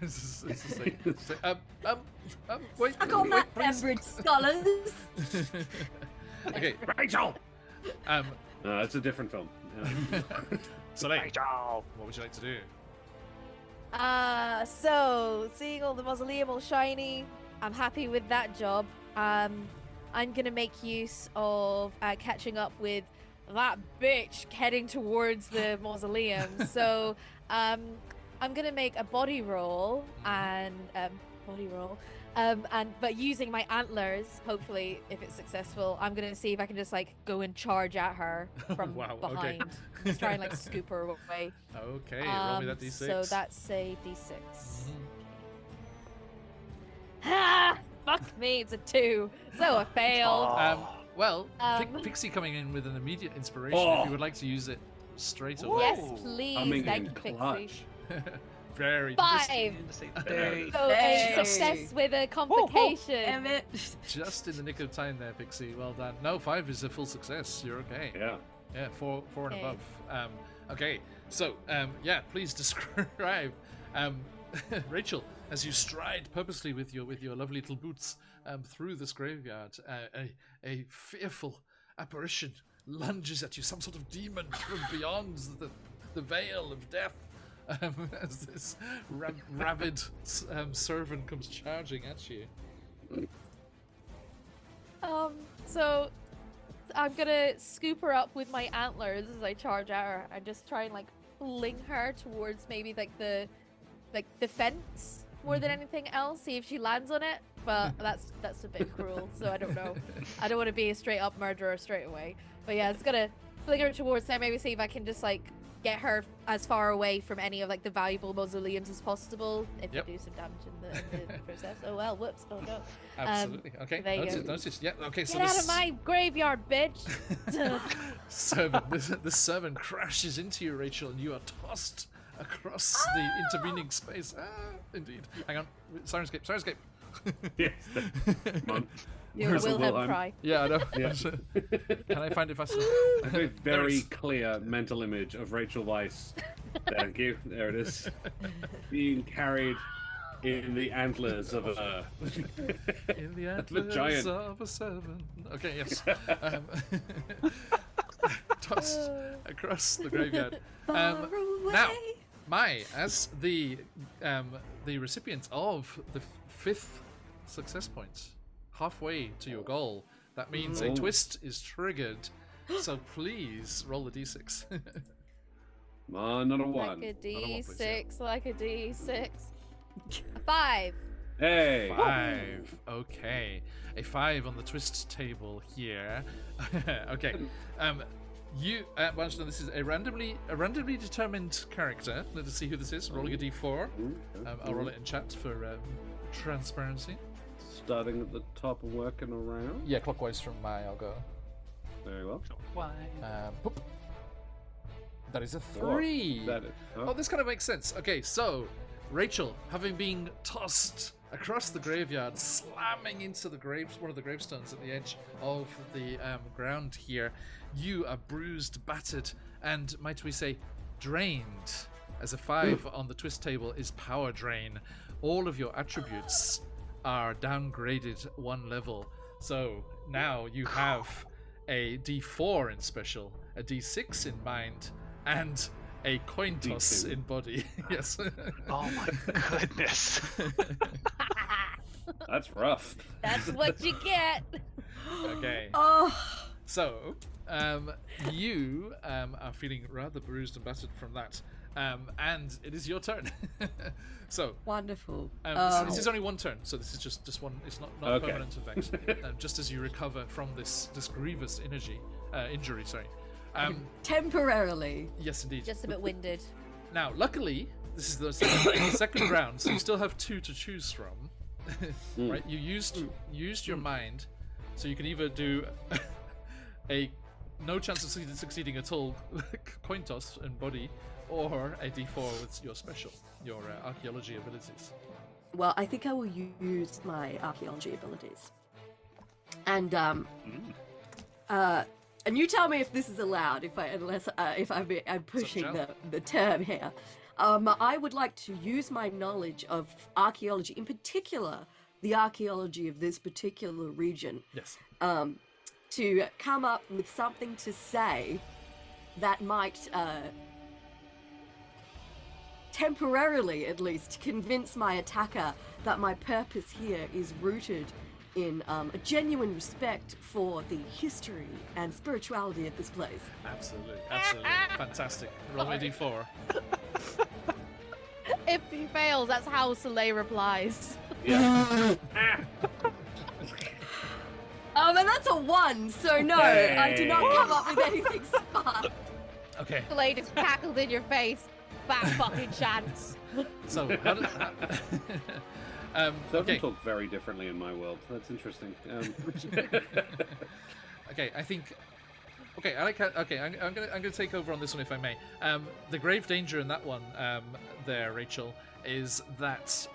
This is like, wait. I got wait, that, please. Cambridge scholars. Okay. Rachel! Um, It's a different film. Soleil, Rachel! what would you like to do? So seeing all the mausoleum all shiny, I'm happy with that job. I'm gonna make use of catching up with that bitch heading towards the mausoleum. So I'm gonna make a body roll and but using my antlers, hopefully if it's successful, I'm gonna see if I can just like go and charge at her from Wow, okay. behind. Just try and like scoop her away. Okay, roll me that d6. So that's a d6. Mhm. Ah, fuck me, it's a 2. So I failed. Well, Um, Pixie coming in with an immediate inspiration Oh. if you would like to use it straight away. Yes, Whoa. please. Coming Thank in you, Pixie. clutch. Very 5. Hey. So Hey. a success with a complication. Damn it. just in the nick of time there, Pixie. Well done. No, 5 is a full success. You're okay. Yeah. Yeah, 4 and Okay. above. Okay, so yeah, please describe, Rachel, as you stride purposely with your lovely little boots through this graveyard. A fearful apparition lunges at you, some sort of demon from beyond the veil of death. As this rabid servant comes charging at you. So I'm gonna scoop her up with my antlers as I charge at her and just try and like fling her towards maybe like the fence more than anything else. See if she lands on it. But that's a bit cruel. So I don't know. I don't want to be a straight up murderer straight away. But yeah, it's gonna fling her towards there. Maybe see if I can just like get her as far away from any of like the valuable mausoleums as possible. If Yep. I do some damage in the process. Oh well, whoops. Oh no. Absolutely. Okay. there you Noted. go. Noted. Yeah. Okay. So Get out this of my graveyard, bitch! servant, the servant crashes into you, Rachel, and you are tossed across the intervening space. Indeed. Hang on. Sirenscape. Sirenscape. Yes. Come on. You Where's the will have Wilhelm? cry. Yeah, I know. Yeah. Can I find it fast enough? I have a There it very is. clear mental image of Rachel Weisz. Thank you. There it is. Being carried in the antlers of a In the antlers giant. of a servant. Okay, yes. Tossed across the graveyard. Far away. Now, as the recipient of the 5th success point, halfway to your goal, that means a Oh. twist is triggered. So please roll the d6. Come on, not a Like one. a Not a one, please, yeah. D6, like a D6. A 5. Hey. 5. Okay. A 5 on the twist table here. Okay. You well, so this is a randomly determined character. Let us see who this is. Rolling a d4. I'll roll it in chat for transparency. Starting at the top and working around. Yeah, clockwise from I'll go. Very well. Boop. That is a 3. That is. Oh, this kind of makes sense. Okay, so Rachel, having been tossed across the graveyard, slamming into the one of the gravestones at the edge of the ground here, you are bruised, battered, and might we say, drained. As a 5 on the twist table is power drain. All of your attributes are downgraded 1 level. So now you have a D4 in special, a D6 in mind, and a coin toss D2. in body. Yes. Oh my goodness. That's rough. That's what you get. Okay. Oh, So, you are feeling rather bruised and battered from that, and it is your turn. So, wonderful. this is only one turn, so this is just one. It's not a Okay. permanent effect. Just as you recover from this grievous injury. Sorry. Temporarily. Yes, indeed. Just a bit winded. Now, luckily, this is the second round, so you still have 2 to choose from. Right? You used your mind, so you can either do a no chance of succeeding at all coin toss and body, or a d4 with your special, your archaeology abilities. Well, I think I will use my archaeology abilities. And you tell me if this is allowed, if I'm pushing the term here. I would like to use my knowledge of archaeology, in particular the archaeology of this particular region, Yes. to come up with something to say that might temporarily, at least, convince my attacker that my purpose here is rooted in a genuine respect for the history and spirituality of this place. Absolutely. Fantastic. Roll me a d4. If he fails, that's how Soleil replies. Yeah. And that's a 1, so no, I do not come up with anything smart. Okay. Soleil just cackled in your face. Bad fucking chance. So, Some okay. talk very differently in my world. That's interesting. Okay, I think. Okay, I'm gonna take over on this one if I may. The grave danger in that one, there, Rachel, is that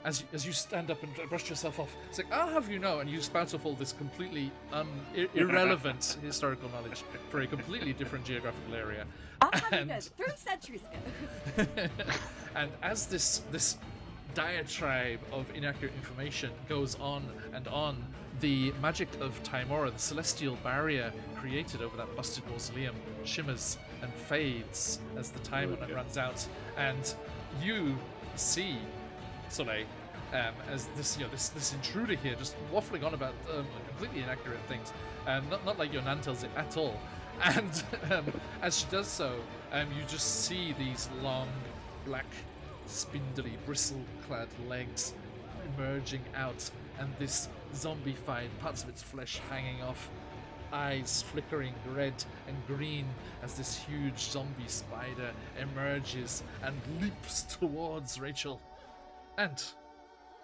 as you stand up and brush yourself off, it's like, I'll have you know, and you spout off all this completely irrelevant historical knowledge for a completely different geographical area. I'll have you know, 3 centuries ago. And as this diatribe of inaccurate information goes on and on, the magic of Timora, the celestial barrier created over that busted mausoleum, shimmers and fades as the time on it runs out, and you see Soleil as this intruder here just waffling on about completely inaccurate things, not like your Nan tells it at all. And as she does so, you just see these long, black, spindly, bristle-clad legs emerging out, and this zombified, parts of its flesh hanging off, eyes flickering red and green as this huge zombie spider emerges and leaps towards Rachel. And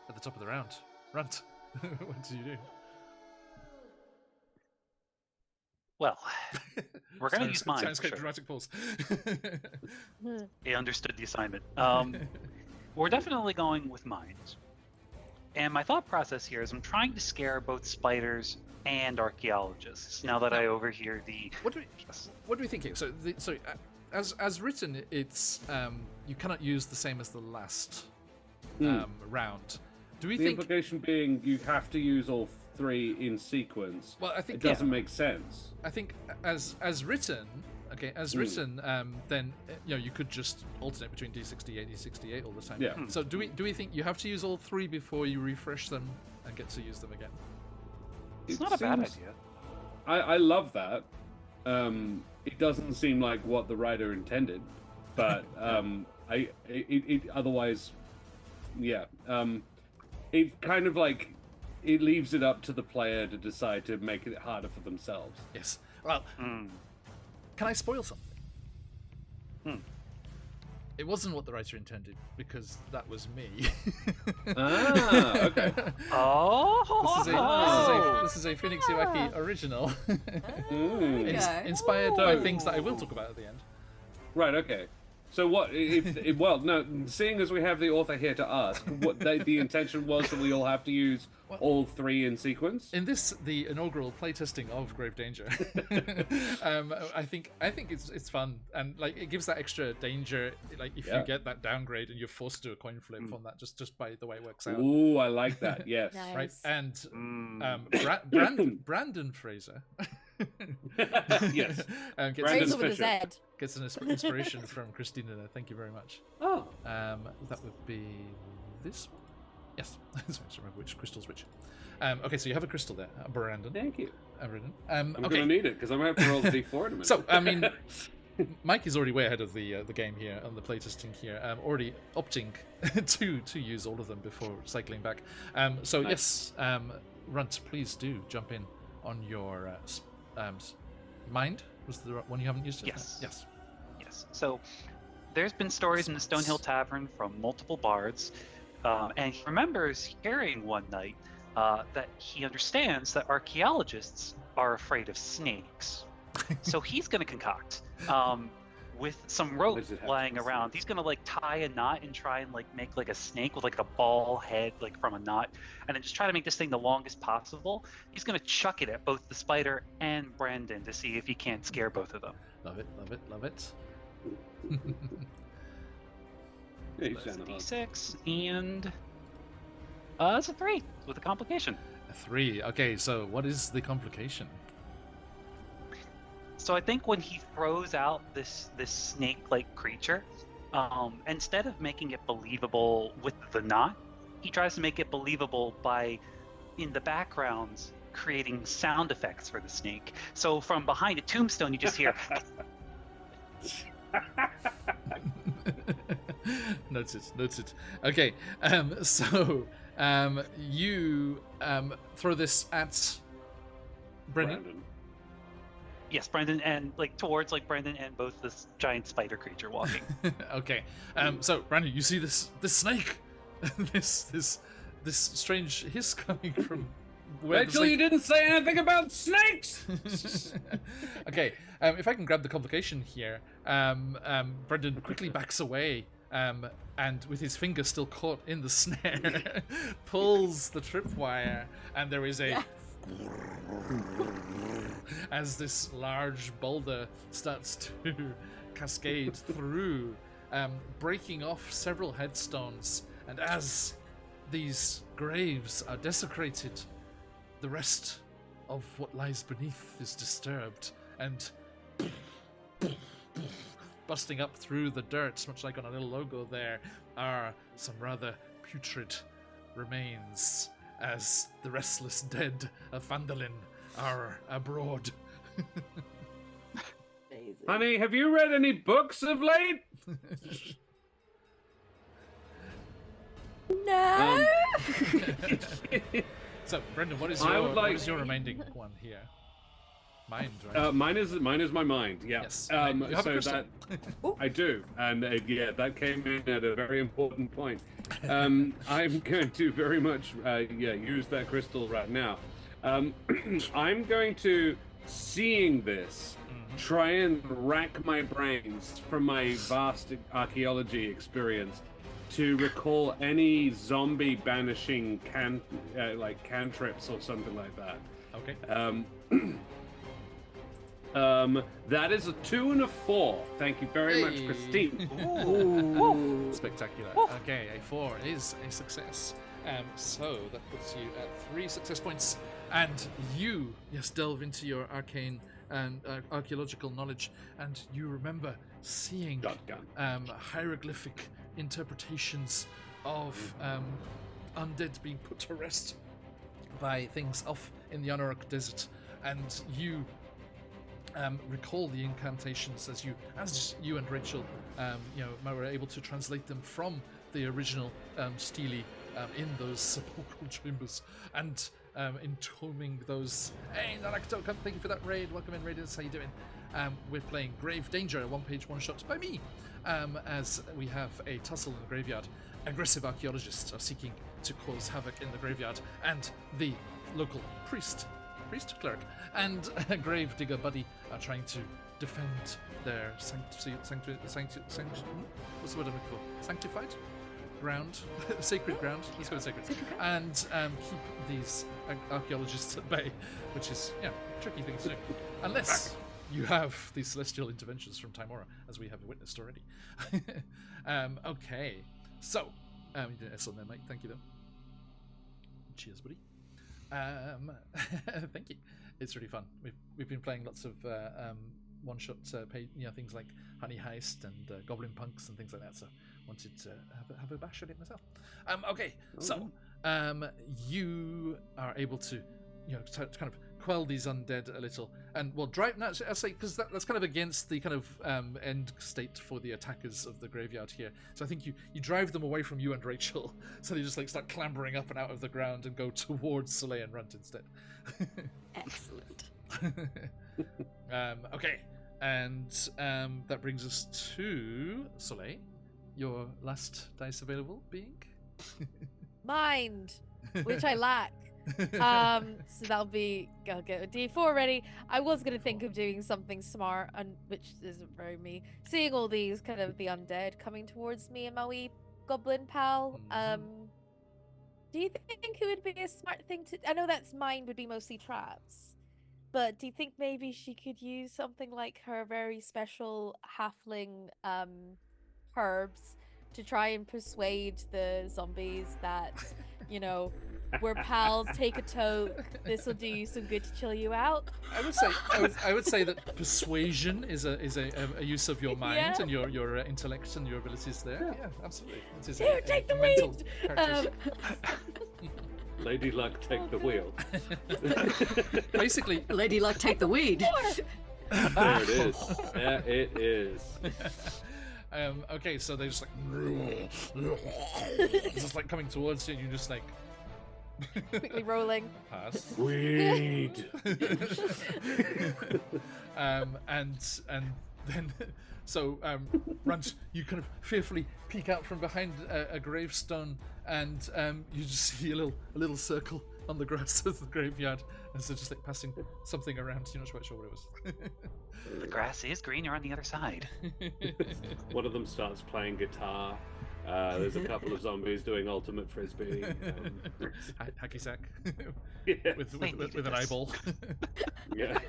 at the top of the round, Runt, what do you do? Well, we're going to use mine. Sounds for like sure. dramatic pause. He understood the assignment. We're definitely going with mines. And my thought process here is I'm trying to scare both spiders and archaeologists. Now that I overhear the... What do we think here? So, as written, it's you cannot use the same as the last round. Do we The think? implication being you have to use all 3 in sequence. Well, I think it doesn't make sense. I think as written, okay, written, then you could just alternate between D68 and D68 all the time. Yeah. So do we think you have to use all 3 before you refresh them and get to use them again? It's not a bad idea. I love that. It doesn't seem like what the writer intended, but otherwise, yeah. It kind of like it leaves it up to the player to decide to make it harder for themselves. Yes. Well, can I spoil something? It wasn't what the writer intended, because that was me. Okay. This is a Phoenix Iwaki original, Okay. inspired by things that I will talk about at the end. Right. Okay. So what if well, no, seeing as we have the author here to ask, what the intention was that we all have to use all 3 in sequence? In this, the inaugural playtesting of Grave Danger, I think it's fun, and like it gives that extra danger. Like if you get that downgrade and you're forced to do a coin flip on that, just by the way it works out. Ooh, I like that. Yes. Nice. Right, and Brandon Fraser. Yes. Gets, Brandon Fraser with a Fisher. Z. gets an inspiration from Christina there. Thank you very much. Oh. That would be this one. Yes. Sorry, I just remember which crystal's which. Okay, so you have a crystal there, Brandon. Thank you. Brandon. I'm Okay. going to need it because I'm going to have to roll the d4 in a minute. So, I mean, Mike is already way ahead of the game here, on the playtesting here, already opting to use all of them before cycling back. So, Nice. yes, Runt, please do jump in on your mind. Was the one you haven't used? Yes. Yes. Yes. So there's been stories in the Stonehill Tavern from multiple bards, and he remembers hearing one night that he understands that archaeologists are afraid of snakes. So he's going to concoct with some rope does it have to lying be around. He's going to like tie a knot and try and like make like a snake with like a ball head like from a knot, and then just try to make this thing the longest possible. He's going to chuck it at both the spider and Brandon to see if he can't scare both of them. Love it, love it, love it. Yeah, you That's a sound hard. D6 and it's a 3 with a complication. A 3. Okay, so what is the complication? So I think when he throws out this snake-like creature, instead of making it believable with the knot, he tries to make it believable by, in the background, creating sound effects for the snake. So from behind a tombstone, you just hear. Noted. Okay, so you throw this at Brendan. Yes, Brandon, and like towards like Brandon and both this giant spider creature walking. Okay, so Brandon, you see this snake, this strange hiss coming from. Rachel, you didn't say anything about snakes! Okay, if I can grab the complication here, Brendan quickly backs away, and with his finger still caught in the snare, pulls the tripwire, and there is a. Yes. As this large boulder starts to cascade through, breaking off several headstones, and as these graves are desecrated, the rest of what lies beneath is disturbed, and busting up through the dirt, much like on a little logo there, are some rather putrid remains, as the restless dead of Phandelver are abroad. Amazing. Honey, have you read any books of late? No. So, Brendan, what is I your would like- what is your remaining one here? Mind, right? Mine is my mind. Yeah. Yes. You have a So crystal. that I do, and yeah, that came in at a very important point. I'm going to very much use that crystal right now. I'm going to, seeing this, try and rack my brains from my vast archaeology experience to recall any zombie banishing cantrips or something like that. Okay. That is a 2 and a 4. Thank you very much, Hey. Christine. Ooh. Spectacular. Okay, a 4 is a success. So that puts you at 3 success points, and you delve into your arcane and archaeological knowledge, and you remember seeing hieroglyphic interpretations of undead being put to rest by things off in the Anorok Desert, and you recall the incantations as you and Rachel were able to translate them from the original stele in those sepulchral chambers, and entombing those. Hey, Narakto, thank you for that raid. Welcome in, Raiders. How you doing? We're playing Grave Danger, a one-page one-shot by me, as we have a tussle in the graveyard. Aggressive archaeologists are seeking to cause havoc in the graveyard, and the local cleric, and a grave digger buddy are trying to defend their what's the word I'm looking for? Sanctified ground, sacred ground. Let's go with sacred. And keep these archaeologists at bay, which is tricky thing to do, unless you have these celestial interventions from Timora, as we have witnessed already. Okay, so you did an S on there, mate. Thank you, though. Cheers, buddy. Thank you. It's really fun. We've been playing lots of one-shot things like Honey Heist and Goblin Punks and things like that. So wanted to have a bash at it myself. Okay, so you are able to, to kind of quell these undead a little, and drive. No, I say because that's kind of against the kind of end state for the attackers of the graveyard here. So I think you drive them away from you and Rachel, so they just like start clambering up and out of the ground and go towards Soleil and Runt instead. Excellent. Okay, and that brings us to Soleil. Your last dice available being Mind, which I lack. So that'll be, I'll get a D4 ready. I was gonna think of doing something smart, and which isn't very me. Seeing all these kind of the undead coming towards me and my wee goblin pal. Do you think it would be a smart thing to? I know that's mine would be mostly traps, but do you think maybe she could use something like her very special halfling herbs to try and persuade the zombies that, we're pals, take a toke, this will do you some good to chill you out? I would say that persuasion is a use of your mind and your intellect and your abilities there. Yeah, absolutely. It is Here, take the mental lead! Lady Luck, take the wheel. Basically, Lady Luck, take the weed. There it is. There it is. Okay, so they just just like coming towards you, and you just like Quickly rolling. pass. Weed. And then Runt, you kind of fearfully peek out from behind a gravestone, and you just see a little circle on the grass of the graveyard, and so just like passing something around. You're not quite sure what it was. The grass is greener on the other side. One of them starts playing guitar. There's a couple of zombies doing ultimate frisbee. Hacky sack. Yeah. with an eyeball. Yeah.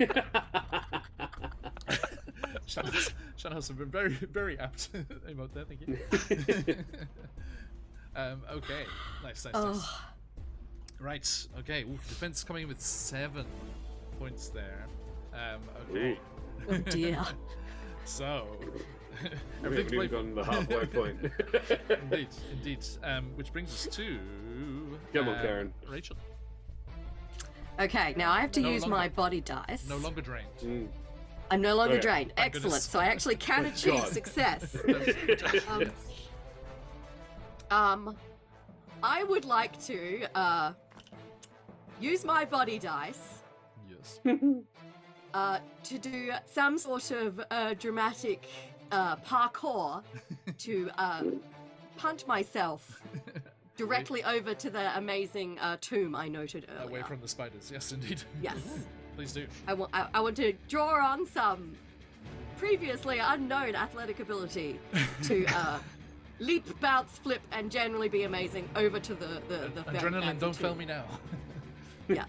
Shannon have been very, very apt emote there, thank you. Okay, nice. Right, okay, defense coming in with 7 points there. Okay. Oh dear. So, We haven't even gotten the halfway point. Indeed. Which brings us to... Come on, Karen. Rachel. Okay, now I have to No use longer- my body dice. No longer drained. I'm no longer Okay. drained. Thank Excellent. goodness. So I actually can achieve God. success. I would like to use my body dice Yes. to do some sort of dramatic parkour to punt myself directly over to the amazing tomb I noted earlier. Away from the spiders. Yes, indeed. Yes. Please do. I want to draw on some previously unknown athletic ability to leap, bounce, flip, and generally be amazing over to the Adrenaline, fancy don't fail tomb. me now. Yeah.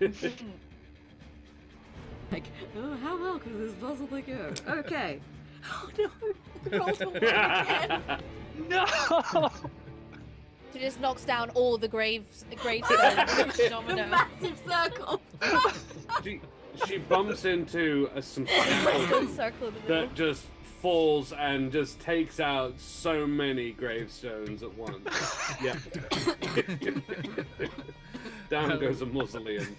Like, oh, how well could this possibly go? Okay. Oh no! I rolled a 1 again. No! She just knocks down all the gravestones. The Domino. massive circle. She bumps into some scaffolding Circle in the middle. that just falls and just takes out so many gravestones at once. Yeah. Down goes a mausoleum.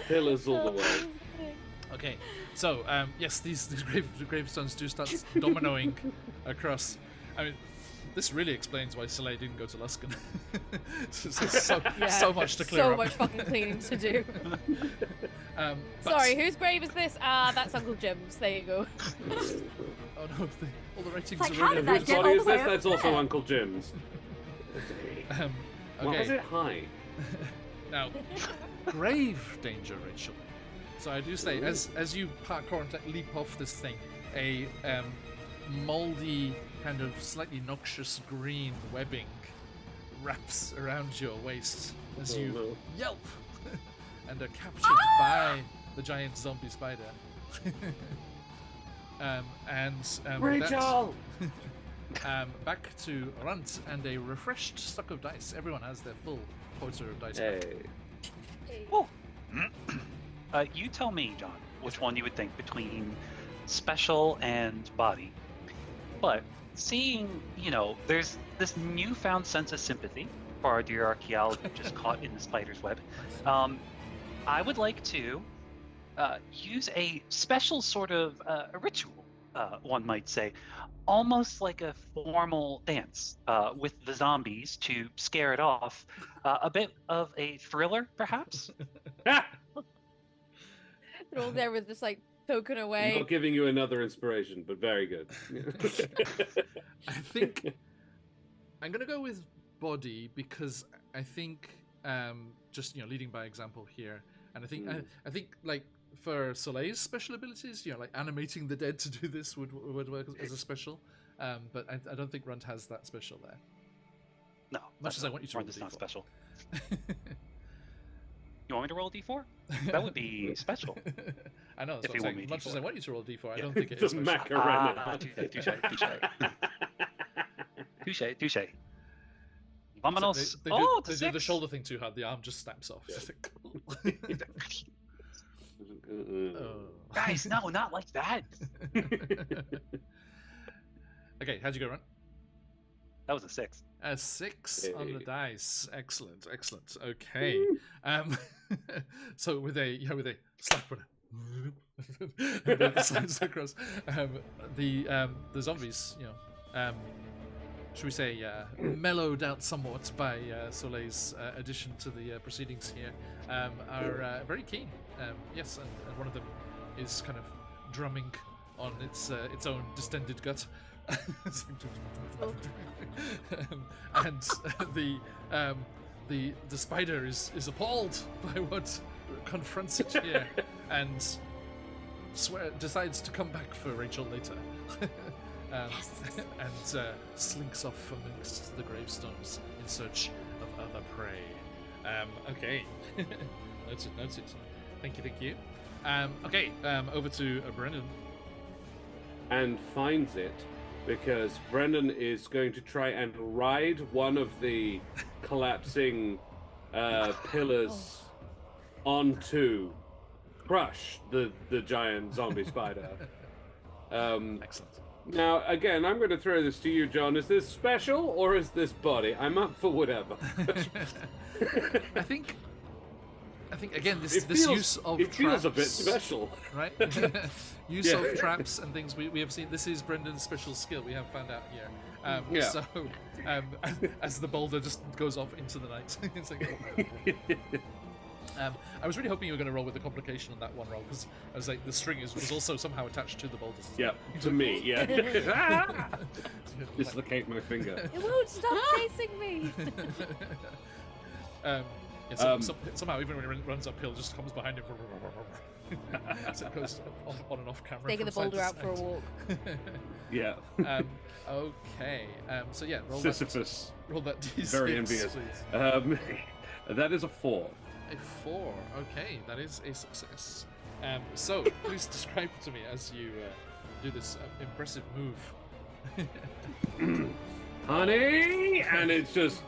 Pillars all the way. Okay, so yes, these gravestones do start dominoing across. I mean, this really explains why Soleil didn't go to Luskan. so much to clear So up. much fucking cleaning to do. But- Sorry, whose grave is this? Ah, that's Uncle Jim's. There you go. Oh no, all the ratings Like, are how really did that Whose get body all is the way this? over That's also there? Uncle Jim's. Why is Okay, it high? now grave danger, Rachel. So I do say, as you parkour and leap off this thing, a moldy, kind of slightly noxious green webbing wraps around your waist as you no. yelp and are captured by the giant zombie spider. With Rachel! that, back to Runt and a refreshed stock of dice. Everyone has their full quarter of dice. back. Hey. Oh. You tell me, John, which one you would think between special and body. But seeing, there's this newfound sense of sympathy for our dear archaeology just caught in the spider's web. I would like to use a special sort of a ritual, one might say, almost like a formal dance with the zombies to scare it off. A bit of a thriller, perhaps. They're all there with just like poking I'm away. not giving you another inspiration, but very good. I think I'm gonna go with body because I think just leading by example here, and I think I think like for Soleil's special abilities, like animating the dead to do this would work as a special, but I don't think Runt has that special there. No, Much as I want you to roll Runt is D4. not special. You want me to roll a d4? That would be special. I know, that's If what I'm you want saying. me to Much as I D4. want you to roll D4, I don't think it The is special. Macarena. Touche. Touche. So Vámonos. they do the shoulder thing too hard. The arm just snaps off. Guys, no, not like that. Okay, how'd you go, Runt? That was a 6. A 6 on the Hey. dice. Excellent. Okay. So with a slap and the slides across, the zombies, should we say, mellowed out somewhat by Soleil's addition to the proceedings here, are very keen. Yes, and one of them is kind of drumming on its own distended gut. And the spider is appalled by what confronts it here, and decides to come back for Rachel later. And slinks off amongst the gravestones in search of other prey. Okay. Noted. Thank you. Okay, over to Brendan. And finds it because Brendan is going to try and ride one of the collapsing pillars onto Crush, the giant zombie spider. Excellent. Now, again, I'm going to throw this to you, John. Is this special or is this body? I'm up for whatever. I think again this Feels- use of it feels a bit traps, special. right? Use Yeah. of traps and things we have seen. This is Brendan's special skill. We have found out here. Yeah. So as the boulder just goes off into the night, it's like. I was really hoping you were going to roll with the complication on that one roll because I was like the string was also somehow attached to the boulders. Yeah, to me, yeah. Dislocate my finger. It won't stop chasing me. Somehow, even when he runs uphill, just comes behind him. So it goes on and off camera. Taking the from side boulder to out for a side. walk. Yeah. Okay. So yeah, Sisyphus. Roll that D6. Very envious. Please. That is a 4. A 4. Okay, that is a success. So please describe to me as you do this impressive move. Honey! And it just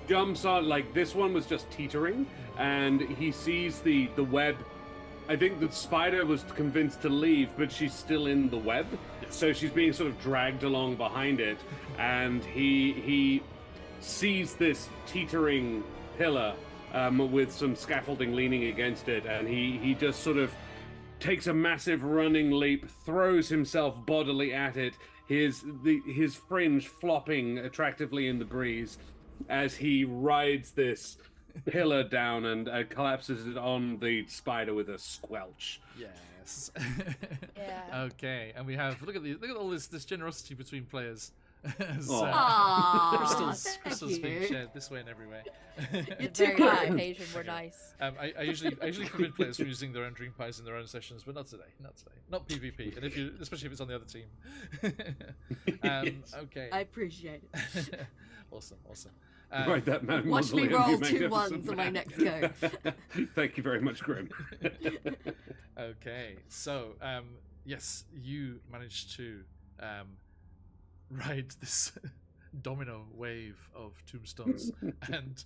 jumps on, like this one was just teetering, and he sees the web. I think the spider was convinced to leave, but she's still in the web. Yes. So she's being sort of dragged along behind it, and he sees this teetering pillar with some scaffolding leaning against it, and he just sort of takes a massive running leap, throws himself bodily at it, his fringe flopping attractively in the breeze as he rides this pillar down and collapses it on the spider with a squelch. Yes. Yeah. Okay, and we have look at all this generosity between players. As, Aww, crystals thank being you. shared this way and everywhere. You're The too very rare kind. occasion we're nice. I usually forbid players from using their own dream pies in their own sessions, but not today. Not PvP, and especially if it's on the other team. Yes. Okay. I appreciate it. Awesome. Right, that man. Watch me mausoleum, roll you 2 magnificent ones on my man. next go. Thank you very much, Grim. Okay, so yes, you managed to ride this domino wave of tombstones, and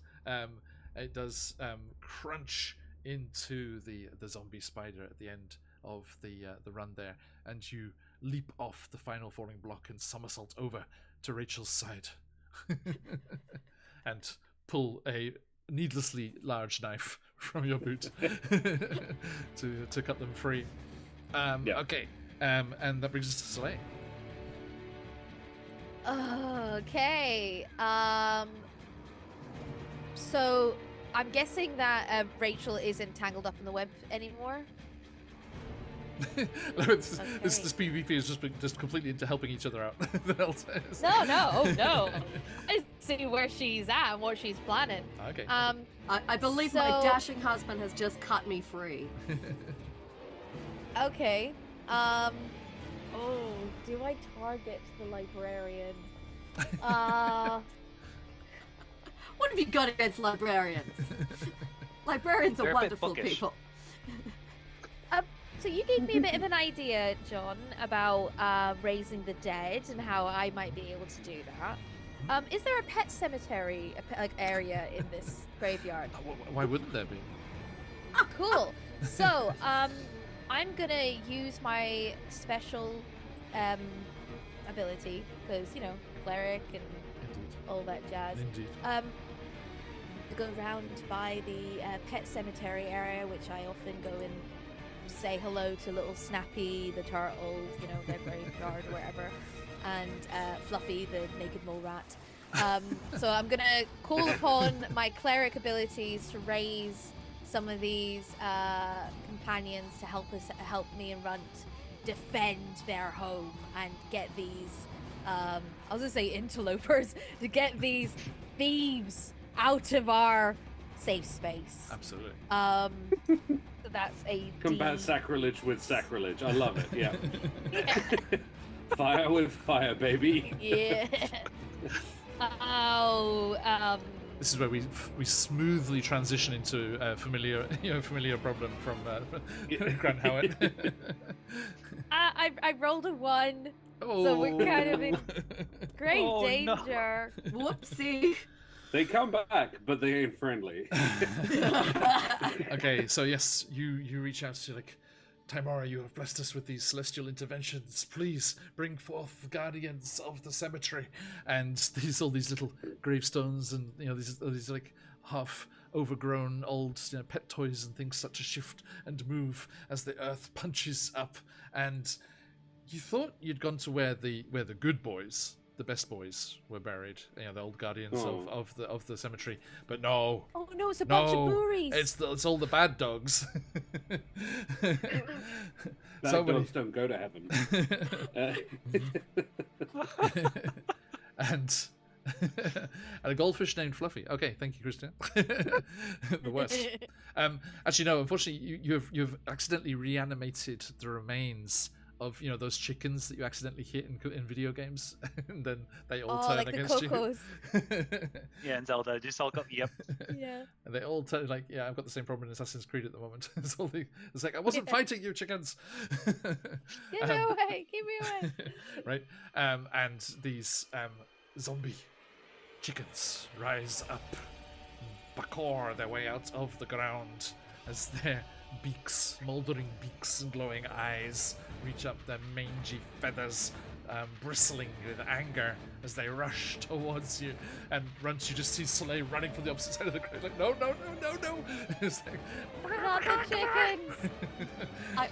it does crunch into the zombie spider at the end of the run there, and you leap off the final falling block and somersault over to Rachel's side, and pull a needlessly large knife from your boot to cut them free. Okay, and that brings us to Soleil. Okay. So I'm guessing that Rachel isn't tangled up in the web anymore. This PvP is just completely into helping each other out. No. I see where she's at and what she's planning. Okay. I believe my dashing husband has just cut me free. Okay. Do I target the librarian? What have you got against librarians? Librarians are They're a bit wonderful bookish. people. So you gave me a bit of an idea, John, about raising the dead and how I might be able to do that. Is there a pet cemetery area in this graveyard? Why wouldn't there be? Cool. So, I'm gonna use my special ability because cleric and all that jazz. Indeed. Go around by the pet cemetery area, which I often go and say hello to little Snappy the turtle, their graveyard or wherever, and Fluffy the naked mole rat. So I'm gonna call upon my cleric abilities to raise some of these companions to help me and Runt defend their home and get these I was gonna say interlopers, to get these thieves out of our safe space. Absolutely. So that's a Combat D. sacrilege with sacrilege. I love it. Yeah. Yeah. Fire with fire, baby. Yeah. This is where we smoothly transition into a familiar problem from Grant Howard. I rolled a 1, Oh. so we're kind of in great Oh, no. danger. Whoopsie. They come back, but they ain't friendly. Okay, so yes, you reach out to Timora, you have blessed us with these celestial interventions. Please bring forth the guardians of the cemetery, and all these little gravestones, and these half overgrown old pet toys and things start to shift and move as the earth punches up. And you thought you'd gone to where the good boys, the best boys, were buried. The old guardians of the cemetery. But no. Oh no, it's a bunch of boories. It's all the bad dogs. Bad dogs don't go to heaven. And a goldfish named Fluffy. Okay, thank you, Christian. The worst. Actually, no. Unfortunately, you've accidentally reanimated the remains of those chickens that you accidentally hit in video games, and then they all turn against you. Yeah, and Zelda just all go, yep. Yeah. And they all turn I've got the same problem in Assassin's Creed at the moment. It's like I wasn't fighting you, chickens. Get me away! Get me away! Right, and these zombie chickens rise up, bakor their way out of the ground as their beaks, mouldering beaks and glowing eyes, reach up, their mangy feathers bristling with anger as they rush towards you. And once you just see Soleil running from the opposite side of the crowd, no. It's like, Not the chickens!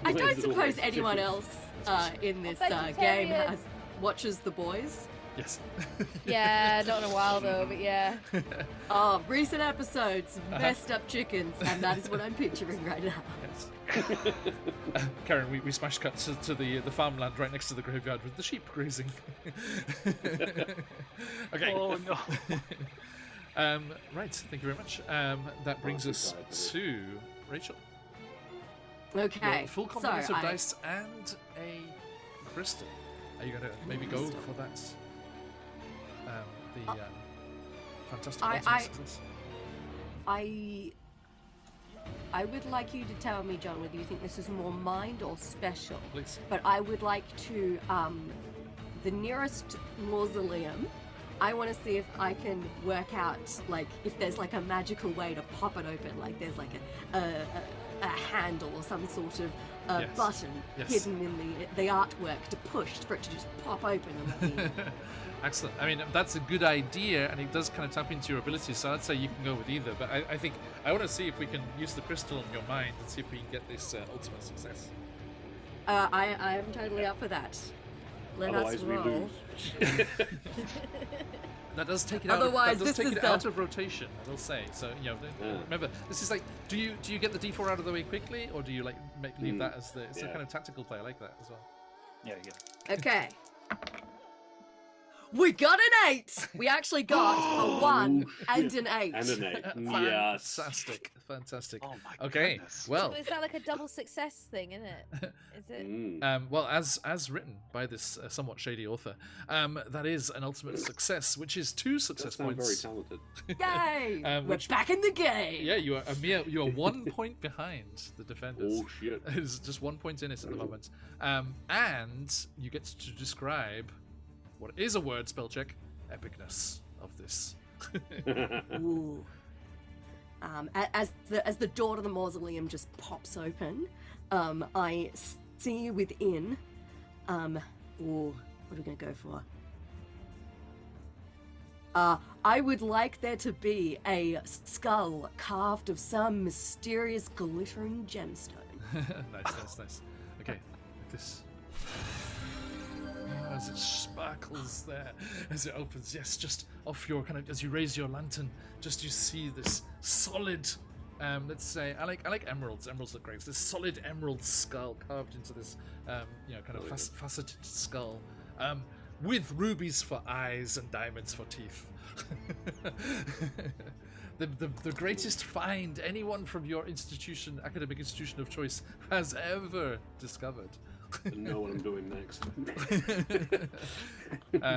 I don't suppose anyone else in this game watches The Boys. yes. Yeah, not in a while though, but yeah. Oh, recent episodes, messed up chickens, and that is what I'm picturing right now. Yes. Karen, we smash cut to the farmland right next to the graveyard with the sheep grazing. Okay. Oh no. Right, thank you very much. That brings us to Rachel. Okay. Full complement so of dice and a crystal. Are you going to maybe go for that? Fantastic. I would like you to tell me, John, whether you think this is more mind or special. Please. But I would like to, the nearest mausoleum I want to see if I can work out, like, if there's like a magical way to pop it open. Like, there's like a handle or some sort of Yes. button Yes. hidden in the artwork to push for it to just pop open and let me. Excellent. I mean, that's a good idea, and it does kind of tap into your abilities, so I'd say you can go with either. But I think I want to see if we can use the crystal in your mind and see if we can get this ultimate success. I am totally up for that. Let Otherwise, us we roll. lose. That does take it out. Otherwise, That does this take is it out of rotation. I will say. So remember, this is like, do you get the D4 out of the way quickly, or do you like leave that as the? It's a kind of tactical play. I like that as well. Yeah. Okay. We got an 8! We actually got a 1 and an 8. And an 8. Yes. Fantastic. Oh my Okay. goodness. Well, So is that like a double success thing, isn't it? Is it? well, as written by this somewhat shady author, that is an ultimate success, which is 2 success That sounds very points. talented. Yay! We're which- back in the game! Yeah, you are 1 point behind the defenders. Oh, shit. There's just 1 point in it at the moment. And you get to describe what is a word spell check, epicness of this. Ooh. As the door to the mausoleum just pops open, I see within. Ooh, what are we gonna go for? I would like there to be a skull carved of some mysterious glittering gemstone. Nice. Okay, like this. Oh, as it sparkles there, as it opens, yes, just off your kind of, as you raise your lantern, just you see this solid, let's say, I like emeralds. Emeralds look great. This solid emerald skull carved into this, kind of faceted skull, with rubies for eyes and diamonds for teeth. The greatest find anyone from your institution, academic institution of choice, has ever discovered. I know what I'm doing next.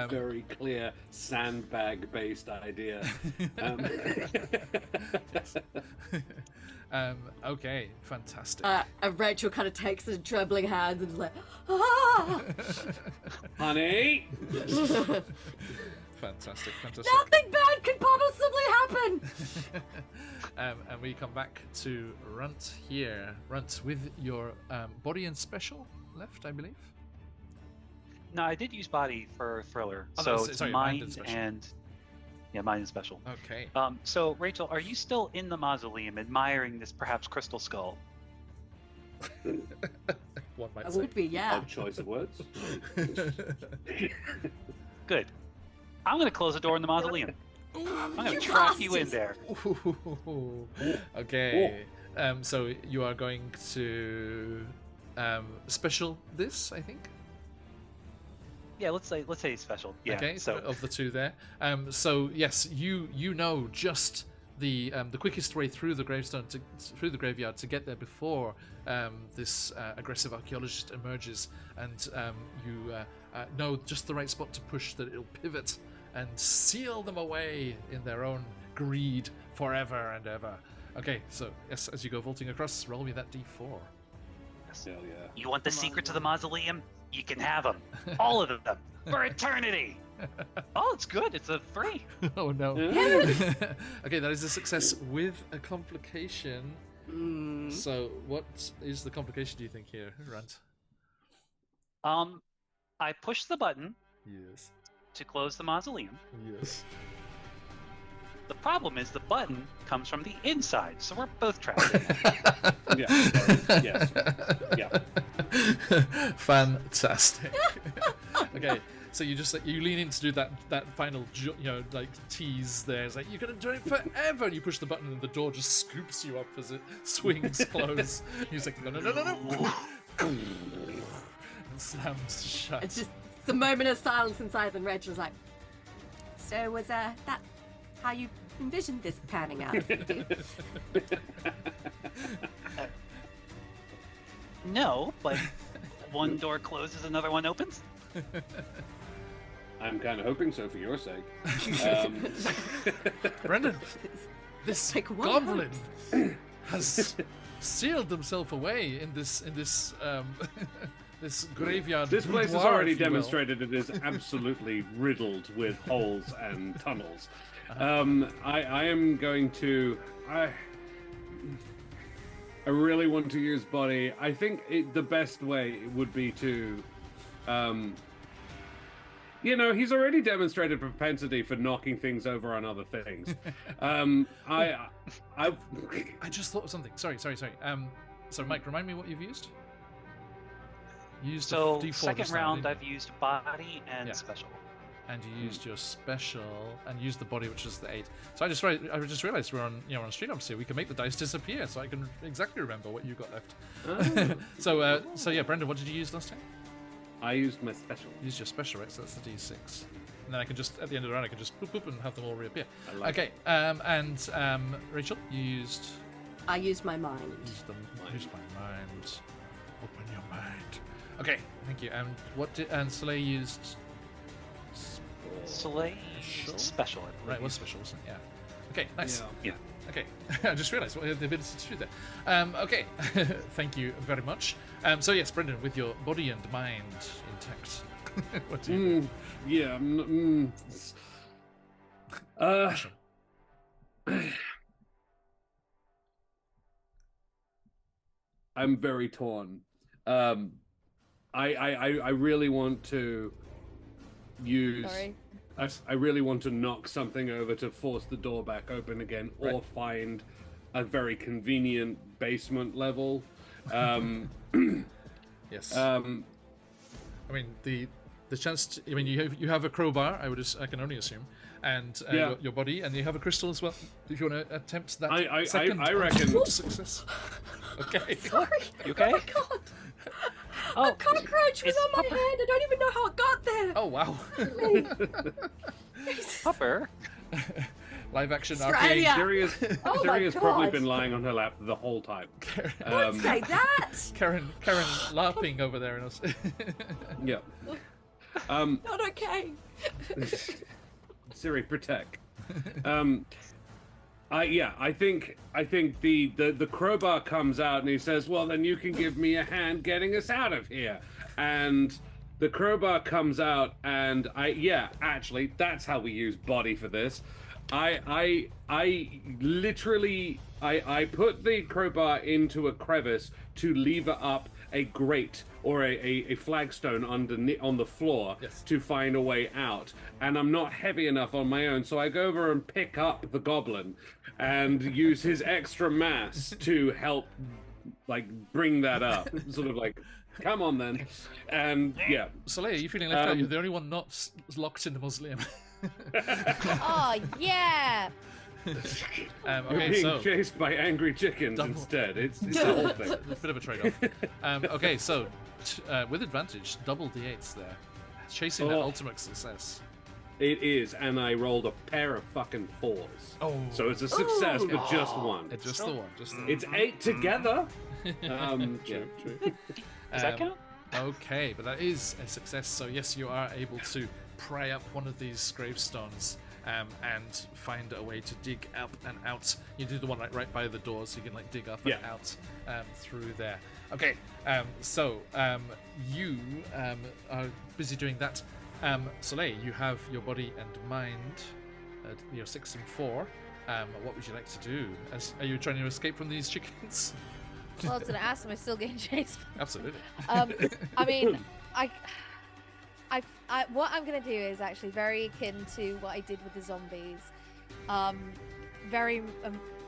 Very clear sandbag-based idea. Okay, fantastic. And Rachel kind of takes the trembling hands and is like, ah! Honey! Fantastic. Nothing bad could possibly happen! And we come back to Runt here. Runt, with your body and special left, I believe. No, I did use body for thriller, Oh, so no, it's sorry, mind and special. and mind and special. Okay. So Rachel, are you still in the mausoleum, admiring this perhaps crystal skull? One might I say. would be, yeah. Odd choice of words. Good. I'm going to close the door in the mausoleum. I'm going to you trap you in bastards. there. Okay. So you are going to special this, I think. Yeah, let's say special. Yeah. Okay. So Of the two there. So yes, you know just the quickest way through the gravestone through the graveyard to get there before this aggressive archaeologist emerges, and you know just the right spot to push that it'll pivot and seal them away in their own greed forever and ever. Okay, so yes, as you go vaulting across, roll me that d4. Hell yeah. you want the secret to the mausoleum? You can have them, all of them, for eternity. Oh, it's good. It's a 3. Oh no. Okay, that is a success with a complication. So what is the complication, do you think, here, Runt? I push the button Yes. to close the mausoleum. Yes. The problem is the button comes from the inside, so we're both trapped in it. Yeah. Sorry. Yes. Yeah. Fantastic. Okay, so you just you lean in to do that final tease there. It's like, you're gonna do it forever, and you push the button and the door just scoops you up as it swings close. He's like, no, and slams shut. It's just the moment of silence inside, and Rachel's like, so was that how you envisioned this panning out? No, but one door closes, another one opens. I'm kind of hoping so for your sake. Brendan, this Like, what goblin has sealed himself away in this this graveyard. This place has boudoir, already if you will. demonstrated it is absolutely riddled with holes and tunnels. I am going to. I really want to use body. I think the best way would be to. He's already demonstrated propensity for knocking things over on other things. I just thought of something. Sorry. So Mike, remind me what you've used. You used So a D4 second this time, round, didn't I've used body and Yeah. special. you? And you used your special and used the body, which is the 8. So I just realized we're on on stream obviously. We can make the dice disappear, so I can exactly remember what you got left. So yeah, Brendan, what did you use last time? I used my special. You used your special, right? So that's the D6. And then I can just at the end of the round, I can just boop boop and have them all reappear. I like Okay. And Rachel, you used. I used my mind. Use my mind. Open your mind. Okay, thank you. And what did Soleil used? Soleil Special? special. I believe. Right, was special, wasn't it? Yeah. Okay, nice. Yeah. Okay, I just realised what I had the ability to do there. Okay, thank you very much. So yes, Brendan, with your body and mind intact, what do you do? Yeah. I'm very torn. I really want to use. Sorry. I really want to knock something over to force the door back open again, or Right. find a very convenient basement level. Yes. I mean the chance. I mean you have a crowbar. I can only assume, and Yeah. your body, and you have a crystal as well. If you want to attempt that I second reckon- success. Okay. Sorry. You okay? Oh my god. Oh, A cockroach was it's on my Pupper. head. I don't even know how it got there. Oh wow. Pupper. Live action Australia. arcade. Oh my Syria's probably God. been lying on her lap the whole time. Don't say that. Karen laughing over there in us. Yeah. Not okay. Siri, protect. I think the crowbar comes out and he says, "Well, then you can give me a hand getting us out of here." And the crowbar comes out, and actually, that's how we use body for this. I literally put the crowbar into a crevice to lever up a grate or a flagstone on the floor Yes. to find a way out, and I'm not heavy enough on my own, so I go over and pick up the goblin and use his extra mass to help bring that up. Sort of like, come on then. And yeah. Soleil, are you feeling left out? You're the only one not locked in the mausoleum. Oh yeah. You're Okay, being so chased by angry chickens Double- instead. It's the whole thing. a bit of a trade-off. Okay, so with advantage, double d8s there, chasing that Oh. ultimate success. It is, and I rolled a pair of fucking 4s. Oh, So it's a success, but just one. just the one, just the one. It's 8 together. True. Does that count? Okay, but that is a success. So yes, you are able to pry up one of these gravestones and find a way to dig up and out. You do the one right by the door, so you can dig up and Yeah. out through there. Okay, so you are busy doing that. Soleil, you have your body and mind. You're 6 and 4. What would you like to do? Are you trying to escape from these chickens? Well, I was gonna ask, am I still getting chased? Absolutely. I mean, what I'm gonna do is actually very akin to what I did with the zombies.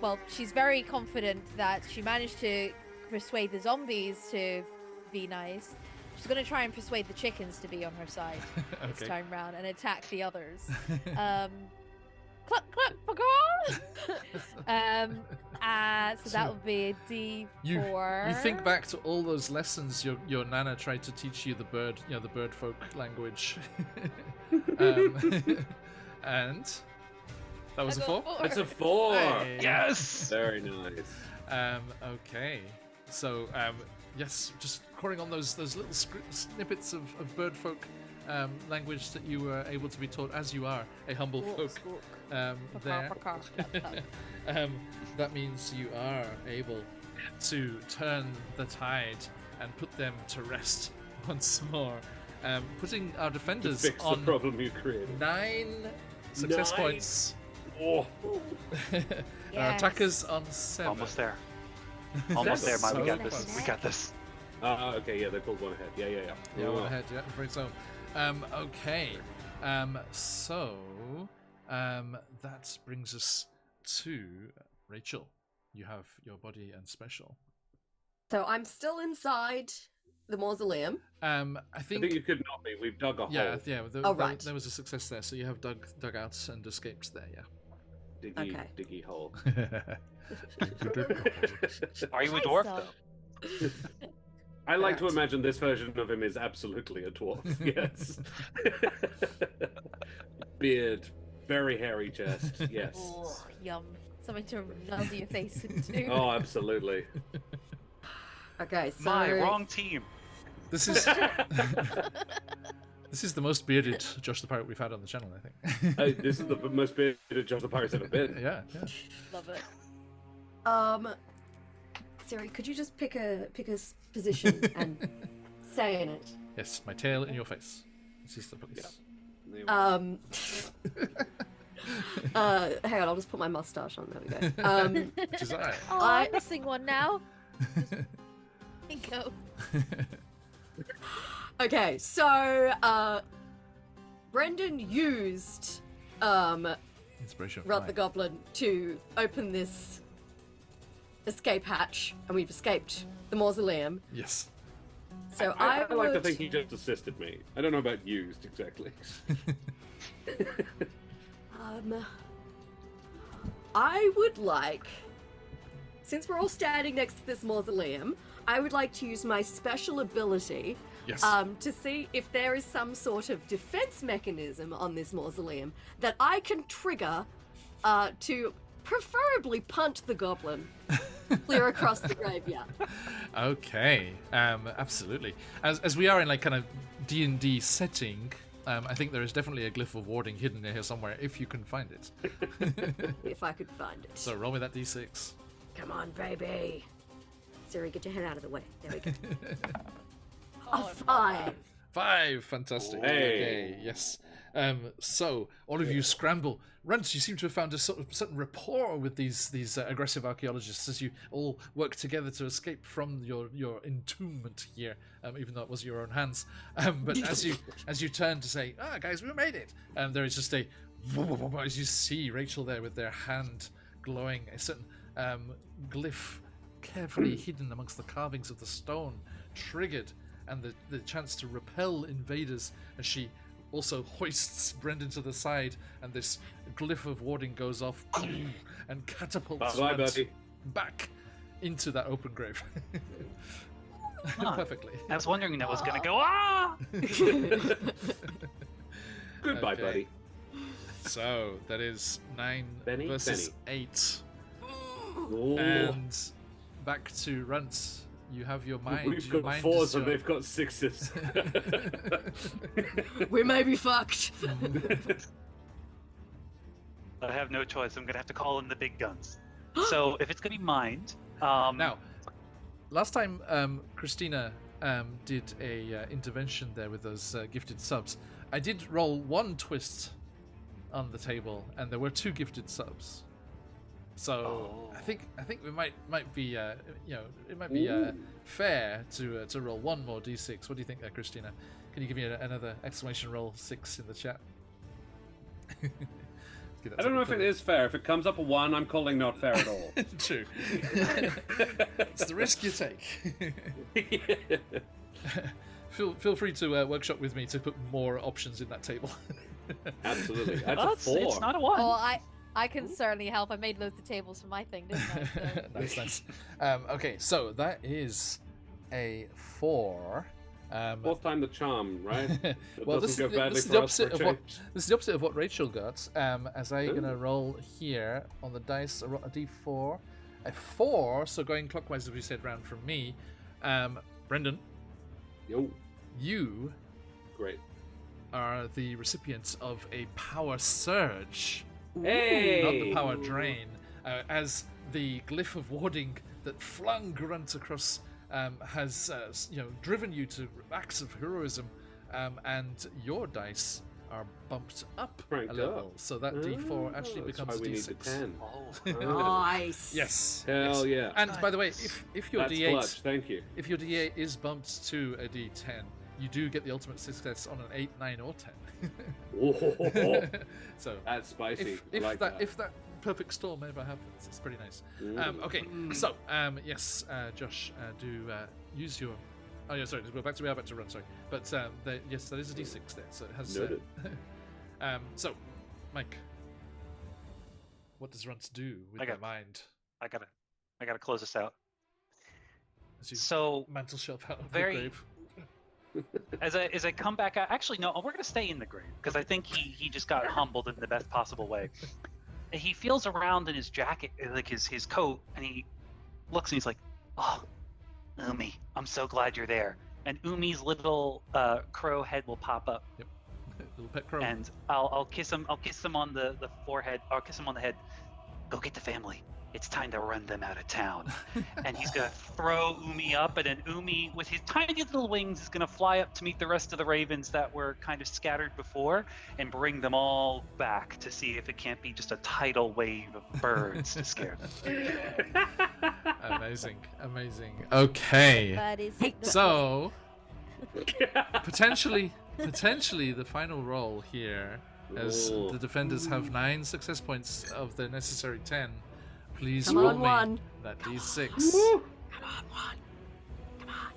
Well, she's very confident that she managed to persuade the zombies to be nice. She's gonna try and persuade the chickens to be on her side this Okay. time round and attack the others. Cluck cluck pacaw. So that would be a D4. You think back to all those lessons your nana tried to teach you the bird folk language, and that was a I 4. got It's a 4. Hey. Yes. Very nice. Okay, so yes, just recording on those little snippets of bird folk language that you were able to be taught as you are a humble folk. There. That means you are able to turn the tide and put them to rest once more, putting our To defenders fix the on problem you created. 9 success 9? points. Oh, Our Yes. attackers on 7. Almost there. Almost there, man. We got this. close. We got this. okay, yeah, they pulled one ahead. Yeah. Yeah, one ahead. Yeah, I'm afraid so. Okay. So that brings us to Rachel. You have your body and special. So I'm still inside the mausoleum. I I think. think you could not be. We've dug a Yeah, hole. yeah. Oh, right. There was a success there, so you have dug out and escaped there. Diggy, Okay. diggy hole. Yeah. Are you a Hi, dwarf, Sal. though? I like to Right. imagine this version of him is absolutely a dwarf. Yes. Beard, very hairy chest. Yes. Oh, yum. Something to nuzzle your face into. Oh, absolutely. Okay, so My, wrong team. This is this is the most bearded Josh the Pirate we've had on the channel, I think. This is the most bearded Josh the Pirate's ever been. Yeah. Love it. Siri, could you just pick a position and stay in it? Yes, my tail in your face. This is the place. Hang on, I'll just put my mustache on. There we go. Which is I. Oh, I- I'm missing one now. Go. Okay, so Brendan used Inspiration. Rudd the Goblin to open this escape hatch, and we've escaped the mausoleum. Yes. So I like to would- think he just assisted me. I don't know about used exactly. I would like, since we're all standing next to this mausoleum, I would like to use my special ability Yes. to see if there is some sort of defense mechanism on this mausoleum that I can trigger to preferably punt the goblin clear across the graveyard. Okay. Absolutely. As we are in like kind of D&D setting, I think there is definitely a glyph of warding hidden in here somewhere if you can find it. If I could find it. So roll me that d6. Come on, baby. Siri, get your head out of the way. There we go. Oh, 5. 5, fantastic. Hey. Okay, yes. So all of you scramble. Runt, you seem to have found a sort of certain rapport with these aggressive archaeologists as you all work together to escape from your entombment here, even though it was your own hands. But as you turn to say, guys, we made it, there is just a as you see Rachel there with their hand glowing, a certain glyph carefully hidden amongst the carvings of the stone, triggered, and the chance to repel invaders as she also hoists Brendan to the side, and this glyph of warding goes off and catapults Bye, Runt buddy. back into that open grave. Huh. Perfectly. I was wondering that was gonna go. Ah! Goodbye, Okay. buddy. So that is 9 Benny, versus 8. Ooh. And back to Runt. You have your mind. We've Your got mind 4s is and your- they've got 6s. We may be fucked. I have no choice. I'm gonna have to call in the big guns. So if it's gonna be mined, Now, last time Christina did a intervention there with those gifted subs, I did roll 1 twist on the table, and there were 2 gifted subs. So I think we might be it might be fair to roll 1 more d6. What do you think there, Christina? Can you give me another exclamation roll 6 in the chat? I don't know if it is fair. If it comes up a 1, I'm calling not fair at all. True. It's the risk you take. Feel free to workshop with me to put more options in that table. Absolutely. That's well, a 4. it's not a one. Oh, I can certainly help. I made loads of tables for my thing, didn't I? So. Nice. Okay, so that is a 4. Fourth time the charm, right? It Well, doesn't go badly this is for the us opposite for of a what change. this is the opposite of what Rachel got. As I'm gonna Ooh. roll here on the dice, a d4, a 4. So going clockwise, as we said, round from me. Brendan, Yo, you great. are the recipient of a power surge, Hey! not the power drain, as the glyph of warding that flung Grunt across has driven you to acts of heroism, and your dice are bumped up Cranked a level, up. so that D4 actually That's becomes why we need the D6. 10. Nice. Yes. Hell yes. yeah. And by the way, if your That's D8 clutch. Thank you. if your D8 is bumped to a D10, you do get the ultimate success on an 8, 9, or 10. So That's spicy. if I like if that perfect storm ever happens, it's pretty nice. Mm. Okay, so yes, Josh, do use your. Oh yeah, sorry. We are back to run. Sorry, but yes, there is a D6 there, so it has. Noted. So, Mike, what does Runt do with their mind? I gotta close this out. As you So mantle shelf out of very- the grave. as I come back out, actually no, we're gonna stay in the grave because I think he just got humbled in the best possible way. He feels around in his jacket, like his coat, and he looks and he's like, "Oh, Umi, I'm so glad you're there." And Umi's little crow head will pop up, Little pet crow. and I'll kiss him. I'll kiss him on the forehead. I'll kiss him on the head. Go get the family. It's time to run them out of town. And he's gonna throw Umi up, and then Umi, with his tiny little wings, is gonna fly up to meet the rest of the ravens that were kind of scattered before, and bring them all back to see if it can't be just a tidal wave of birds to scare them. Amazing. Okay. That is So potentially the final roll here, as Ooh. the defenders have 9 success points of the necessary 10. Please Come roll on, me one. that D6. Come on, one. Come on.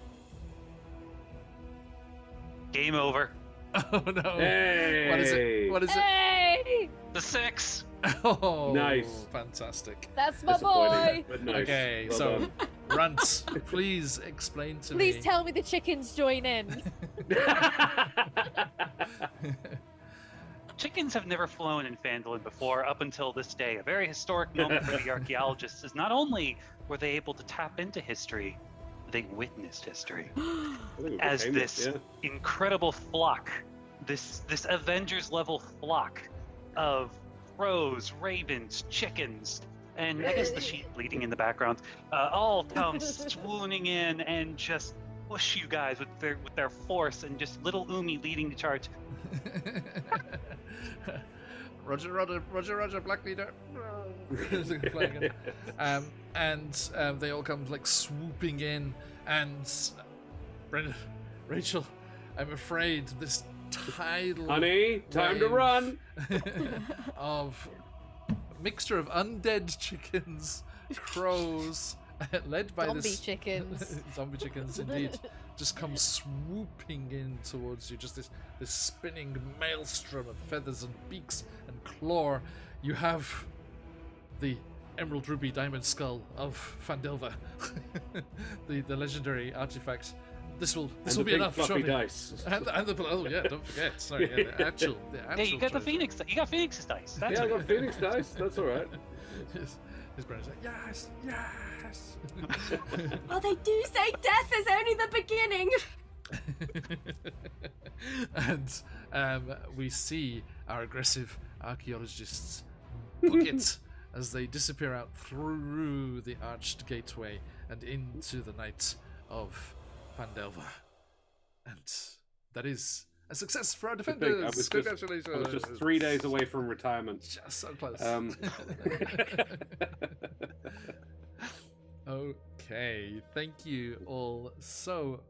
Game over. Oh no! Hey! What is it? What is it? Hey, The 6. Oh, Nice. Fantastic. that's my Disappointing, boy. but nice. Okay, Well so done. Runt, please explain to Please me. tell me the chickens join in. Chickens have never flown in Phandelver before up until this day. A very historic moment for the archaeologists is not only were they able to tap into history, they witnessed history. I think we As became it, this yeah. incredible flock, this Avengers level flock of crows, ravens, chickens, and I guess the sheep bleating in the background, all come swooning in and just push you guys with their force, and just little Umi leading the charge. Roger, Black Leader. And they all come like swooping in, and Brendan, Rachel, I'm afraid this tidal Honey, time to wave run. of mixture of undead chickens, crows, led by Zombie this chickens. zombie chickens indeed, just come swooping in towards you. Just this spinning maelstrom of feathers and beaks and claw. You have the emerald ruby diamond skull of Phandelver, the legendary artifact. This will And the be big enough. fluffy Show me. dice. And the oh yeah, don't forget. Sorry, yeah, the actual. Hey, you got the treasure. Phoenix. You got Phoenix's dice. That's Yeah, I what got Phoenix dice. That's all right. His brother's like, yes. Well, they do say death is only the beginning. And we see our aggressive archaeologists book it as they disappear out through the arched gateway and into the night of Phandelver. And that is a success for our defenders. Congratulations. I was just 3 days away from retirement. Just so close. Okay, thank you all so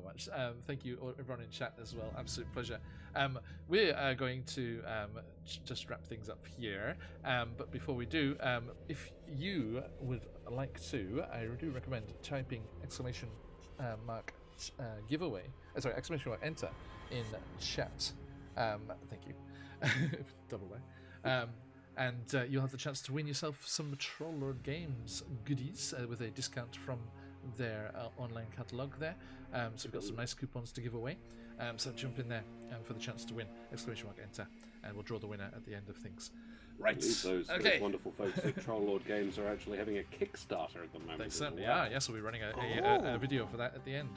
much. Thank you everyone in chat as well. Absolute pleasure. We are going to just wrap things up here. But before we do, if you would like to, I do recommend typing exclamation mark giveaway. Exclamation mark enter in chat. Thank you. Double way. And you'll have the chance to win yourself some Trollord Games goodies with a discount from their online catalogue there. So we've got some nice coupons to give away. So jump in there for the chance to win. Exclamation mark enter, and we'll draw the winner at the end of things. Right. Those Okay. wonderful folks at Trollord Games are actually having a Kickstarter at the moment. They as certainly well. are. Yes, we'll be running a video for that at the end.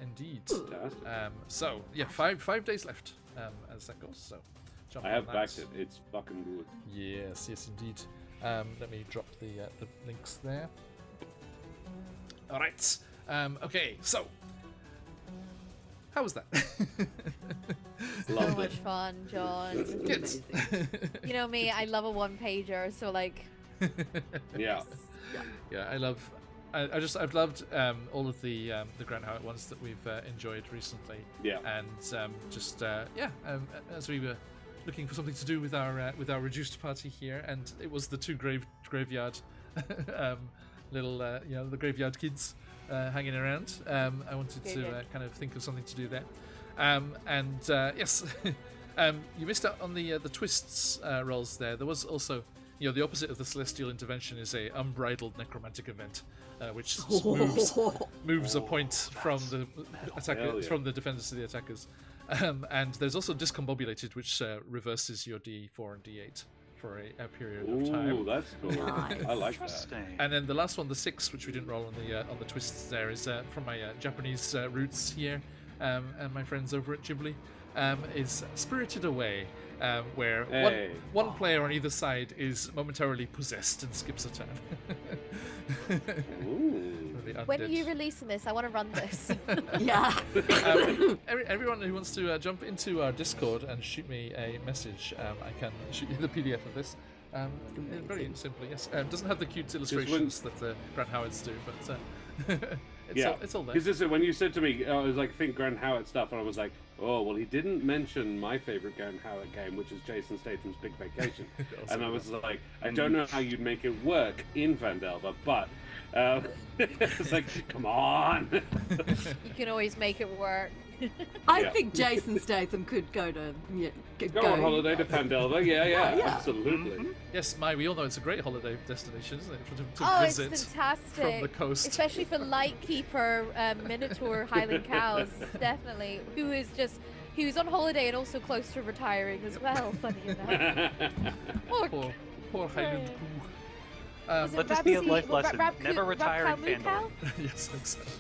Indeed. Fantastic. So yeah, five days left as that goes. So jump I on have that. backed it. It's fucking good. Yes, indeed. Let me drop the links there. All right. Okay, so how was that? So Loved much it. fun, John. Good. You know me, I love a one-pager, so like, Yeah. Yeah, I've loved all of the Grant Howitt ones that we've enjoyed recently. Yeah. And as we were looking for something to do with our reduced party here, and it was the two graveyard little the graveyard kids hanging around. I wanted to kind of think of something to do there. Yes, you missed out on the twists rolls there. There was also, the opposite of the celestial intervention is a unbridled necromantic event, which just moves a point from the attacker from the defenders to the attackers. And there's also discombobulated, which reverses your D4 and D8 for a period of time. Ooh, that's cool. Nice. I like that. Interesting. And then the last one, the 6, which we didn't roll on the twists there, is from my Japanese roots here, and my friends over at Ghibli, is Spirited Away, where Hey. one player on either side is momentarily possessed and skips a turn. Ooh. The when are undead. you releasing this? I want to run this. Yeah. Everyone who wants to jump into our Discord and shoot me a message, I can shoot you the PDF of this. Very simply, yes. Doesn't have the cute illustrations that Grant Howard's do, but it's all there. Because when you said to me, I was like, think Grant Howitt stuff, and I was like, oh, well, he didn't mention my favorite Grant Howitt game, which is Jason Statham's Big Vacation. And I was like, I don't know how you'd make it work in Phandelver, but it's like, come on. You can always make it work. I Yeah. think Jason Statham could go to Go on holiday to Phandelver, yeah, Yeah. absolutely. Yes, we all know it's a great holiday destination, isn't it? To Oh, it's visit fantastic. from the coast. Especially for Lightkeeper, Minotaur, Highland Cows, definitely. Who's on holiday and also close to retiring as well, funny enough. Poor Highland Poo. Was it Let this be a Rabsy- life lesson. Rab- Never retire in Rab- Cow? Phandelver. Yes, exactly.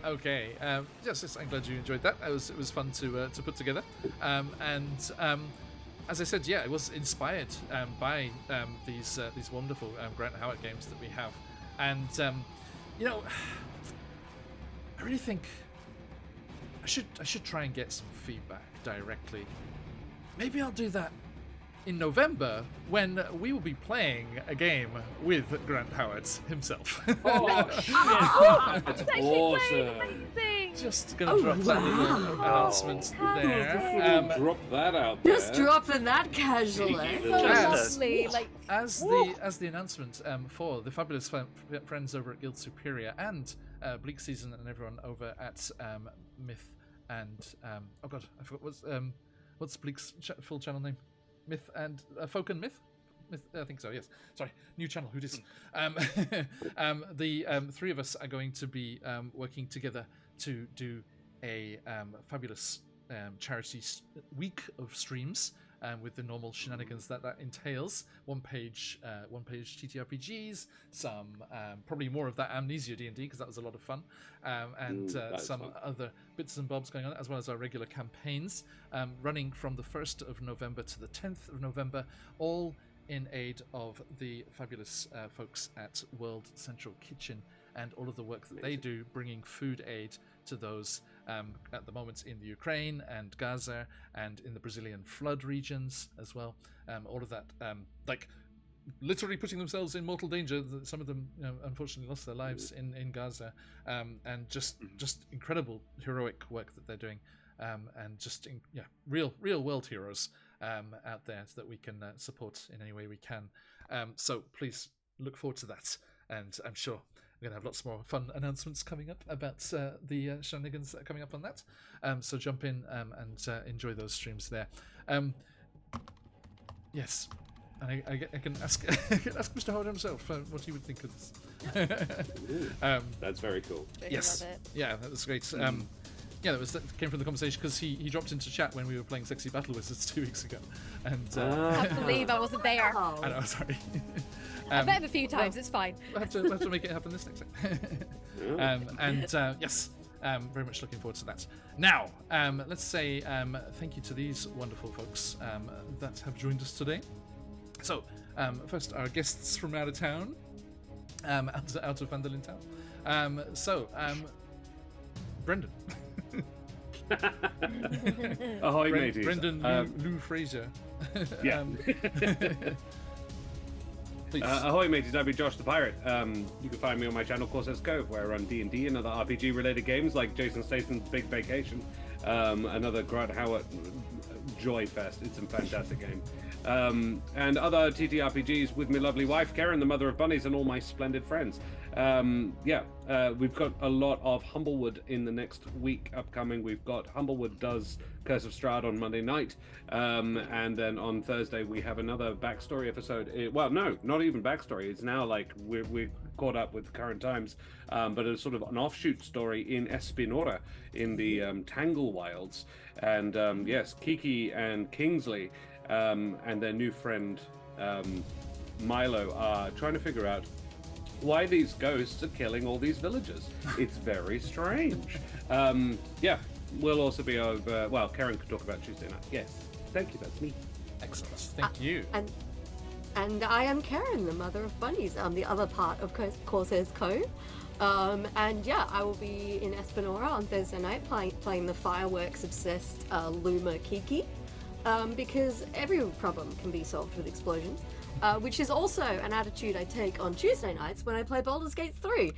Okay. Yes, I'm glad you enjoyed that. It was fun to put together. As I said, it was inspired by these wonderful Grant Howitt games that we have, and I really think I should try and get some feedback directly. Maybe I'll do that in November when we will be playing a game with Grant Howitt himself. Oh, shit. That's That's actually awesome. amazing. Just gonna drop that little announcement there. Drop that out there. Just dropping that casually. So Yes. lovely. Like, As the announcement for the fabulous friends over at Guild Superior and Bleak Season and everyone over at Myth and oh god, I forgot what's Bleak's full channel name? Myth and Folk and Myth. I think so. Yes. Sorry. New channel. Who dis? The three of us are going to be working together to do a fabulous charity week of streams. With the normal shenanigans that entails, one page TTRPGs, some probably more of that Amnesia D&D because that was a lot of fun, and some fun. other bits and bobs going on, as well as our regular campaigns running from the 1st of November to the 10th of November, all in aid of the fabulous folks at World Central Kitchen and all of the work that they do, bringing food aid to those at the moment in the Ukraine and Gaza and in the Brazilian flood regions as well. All of that, like literally putting themselves in mortal danger. Some of them, unfortunately, lost their lives in Gaza, and just incredible heroic work that they're doing, and just real world heroes out there that we can support in any way we can. So please look forward to that, and I'm sure we're going to have lots more fun announcements coming up about the shenanigans that are coming up on that. So jump in and enjoy those streams there. Yes, and I can ask Mr. Howard himself what he would think of this. That's very cool. Yes, Love it. yeah, that was great. That came from the conversation because he dropped into chat when we were playing Sexy Battle Wizards 2 weeks ago, and I can't believe I wasn't there. Oh. I know, sorry. I've met him a few times. It's fine. We'll have to make it happen this next time. Yes, very much looking forward to that. Now, let's say thank you to these wonderful folks that have joined us today. So, first, our guests from out of town, out of Phandelver town. Brendan. Ahoy, mateys. Brendan Lou Fraser. Yeah. Please. Ahoy, mateys. I've been Josh the Pirate. You can find me on my channel, Corsair's Cove, where I run D&D and other RPG-related games like Jason Statham's Big Vacation, another Grant Howard joy fest. It's a fantastic game. And other TTRPGs with my lovely wife, Karen, the mother of bunnies, and all my splendid friends. We've got a lot of Humblewood in the next week upcoming. We've got Humblewood does Curse of Strahd on Monday night, and then on Thursday we have another backstory episode. Well, no, not even backstory. It's now like we're caught up with current times, but it's sort of an offshoot story in Espinora in the Tangle Wilds. And yes, Kiki and Kingsley and their new friend Milo are trying to figure out why these ghosts are killing all these villagers. It's very strange. We'll also be over. Well, Karen could talk about Tuesday night. Yes, thank you. That's me. Excellent. Thank you. And I am Karen, the mother of bunnies. I'm the other part of Corsair's Cove. I will be in Espinora on Thursday night playing the fireworks-obsessed Luma Kiki, because every problem can be solved with explosions, which is also an attitude I take on Tuesday nights when I play Baldur's Gate 3,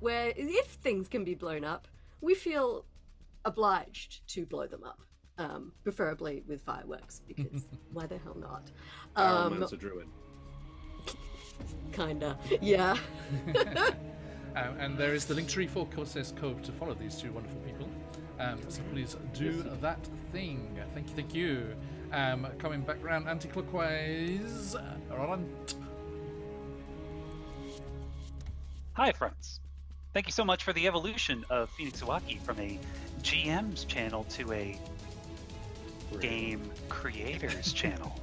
where if things can be blown up, we feel obliged to blow them up, preferably with fireworks, because why the hell not? Man's a druid. Kinda, yeah. And there is the link tree for Corsair's Cove to follow these two wonderful people. So please do that thing. Thank you. Coming back round anti-clockwise. Hi, friends. Thank you so much for the evolution of QuestJunkiesUK from a GM's channel to a game creators channel.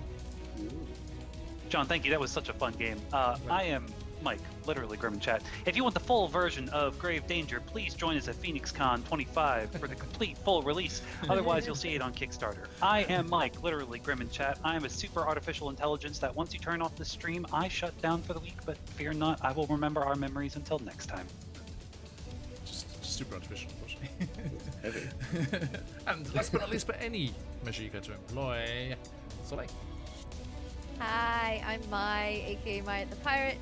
John, thank you. That was such a fun game. I am Mike, literally Grim in chat. If you want the full version of Grave Danger, please join us at PhoenixCon 25 for the complete full release. Otherwise, you'll see it on Kickstarter. I am Mike, literally Grim in chat. I am a super artificial intelligence that once you turn off the stream, I shut down for the week, but fear not, I will remember our memories until next time. Just super artificial, unfortunately. And last but not least, but any measure you go to employ, Soleil. Hi, I'm Mai, aka Mai the Pirate.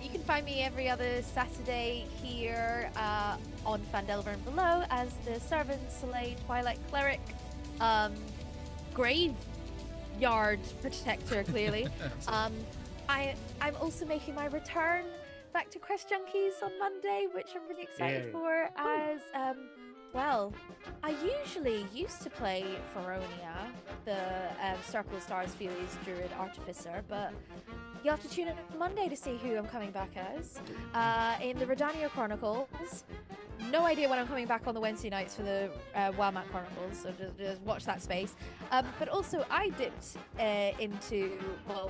You can find me every other Saturday here on Phandelver and below as the Servant Soleil Twilight Cleric. Graveyard Protector, clearly. I'm also making my return back to Quest Junkies on Monday, which I'm really excited for, as I usually used to play Feronia, the Circle of Stars Feli's Druid Artificer, but you'll have to tune in on Monday to see who I'm coming back as. In the Redania Chronicles, no idea when I'm coming back on the Wednesday nights for the Wildmat Chronicles, so just watch that space. But also, I dipped into,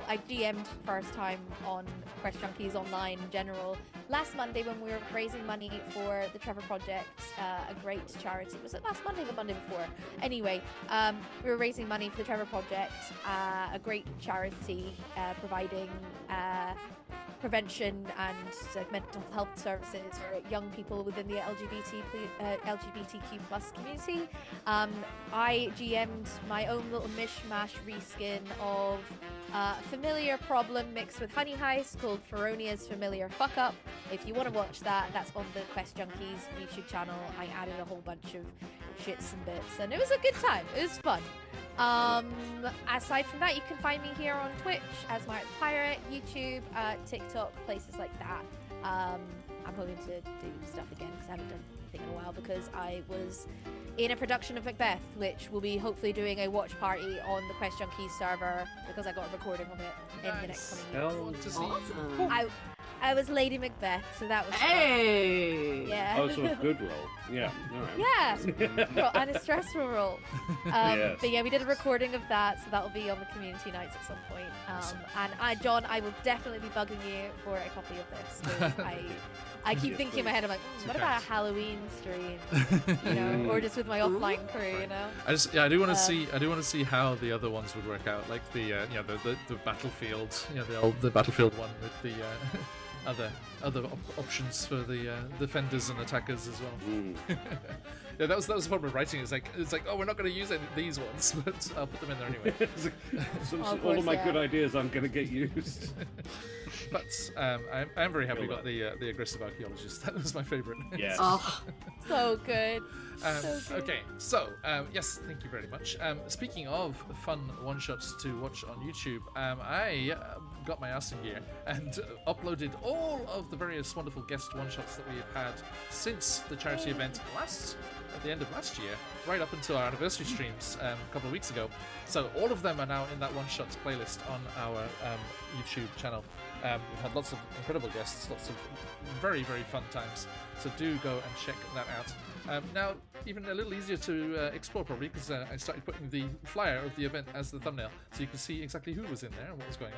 I GM'd first time on Quest Junkies Online in general last Monday when we were raising money for the Trevor Project, a great charity. Was it last Monday or the Monday before? Anyway, we were raising money for the Trevor Project, a great charity providing prevention and mental health services for young people within the LGBTQ plus community. I GM'd my own little mishmash reskin of familiar problem mixed with Honey Heist called Feronia's Familiar Fuck Up. If you want to watch that, that's on the Quest Junkies YouTube channel. I added a whole bunch of shits and bits, and it was a good time. It was fun. Aside from that, you can find me here on Twitch as Mark the Pirate, YouTube, TikTok, places like that. I'm hoping to do stuff again because I haven't done anything in a while because I was in a production of Macbeth, which will be hopefully doing a watch party on the Quest Junkies server because I got a recording of it in the next coming years. Awesome. I was Lady Macbeth, so that was Hey! Yeah. Oh, so a good role. Yeah. All right. Yeah. And a stressful role. Yes. But yeah, we did a recording of that, so that'll be on the community nights at some point. And John, I will definitely be bugging you for a copy of this. 'Cause I keep thinking in my head, I'm like, what about a Halloween stream? You know, or just with my offline crew, you know? I do want to see how the other ones would work out, like the Battlefield, the Battlefield one with the other options for the defenders and attackers as well. Yeah, that was the problem with writing. It's like, oh, we're not going to use any of these ones, but I'll put them in there anyway. All of my good ideas aren't going to get used. But I'm very happy we got the aggressive archaeologist. That was my favourite. Yes. Oh, So good. So good. Okay, so yes, thank you very much. Speaking of fun one-shots to watch on YouTube, I got my ass in gear and uploaded all of the various wonderful guest one-shots that we have had since the charity event at the end of last year, right up until our anniversary streams a couple of weeks ago. So all of them are now in that one-shots playlist on our YouTube channel. We've had lots of incredible guests, lots of very, very fun times. So do go and check that out. Now, even a little easier to explore probably, because I started putting the flyer of the event as the thumbnail, so you can see exactly who was in there and what was going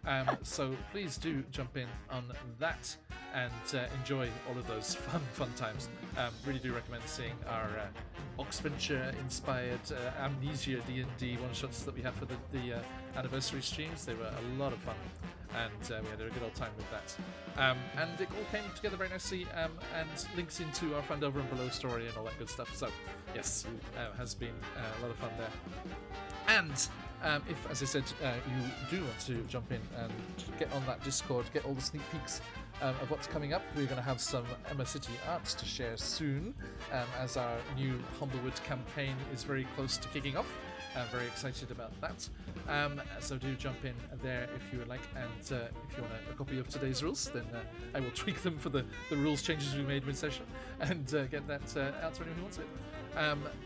on. So please do jump in on that and enjoy all of those fun times. Really do recommend seeing our Oxventure-inspired Amnesia D&D one-shots that we had for the anniversary streams. They were a lot of fun, and we had a good old time with that. And it all came together very nicely, and links into our Phandelver and Below story and all that good stuff. So, yes, has been a lot of fun there. And if, as I said, you do want to jump in and get on that Discord, get all the sneak peeks of what's coming up, we're going to have some Emma City arts to share soon, as our new Humblewood campaign is very close to kicking off. I'm very excited about that. So do jump in there if you would like, and if you want a copy of today's rules, then I will tweak them for the rules changes we made mid-session and get that out to anyone who wants it.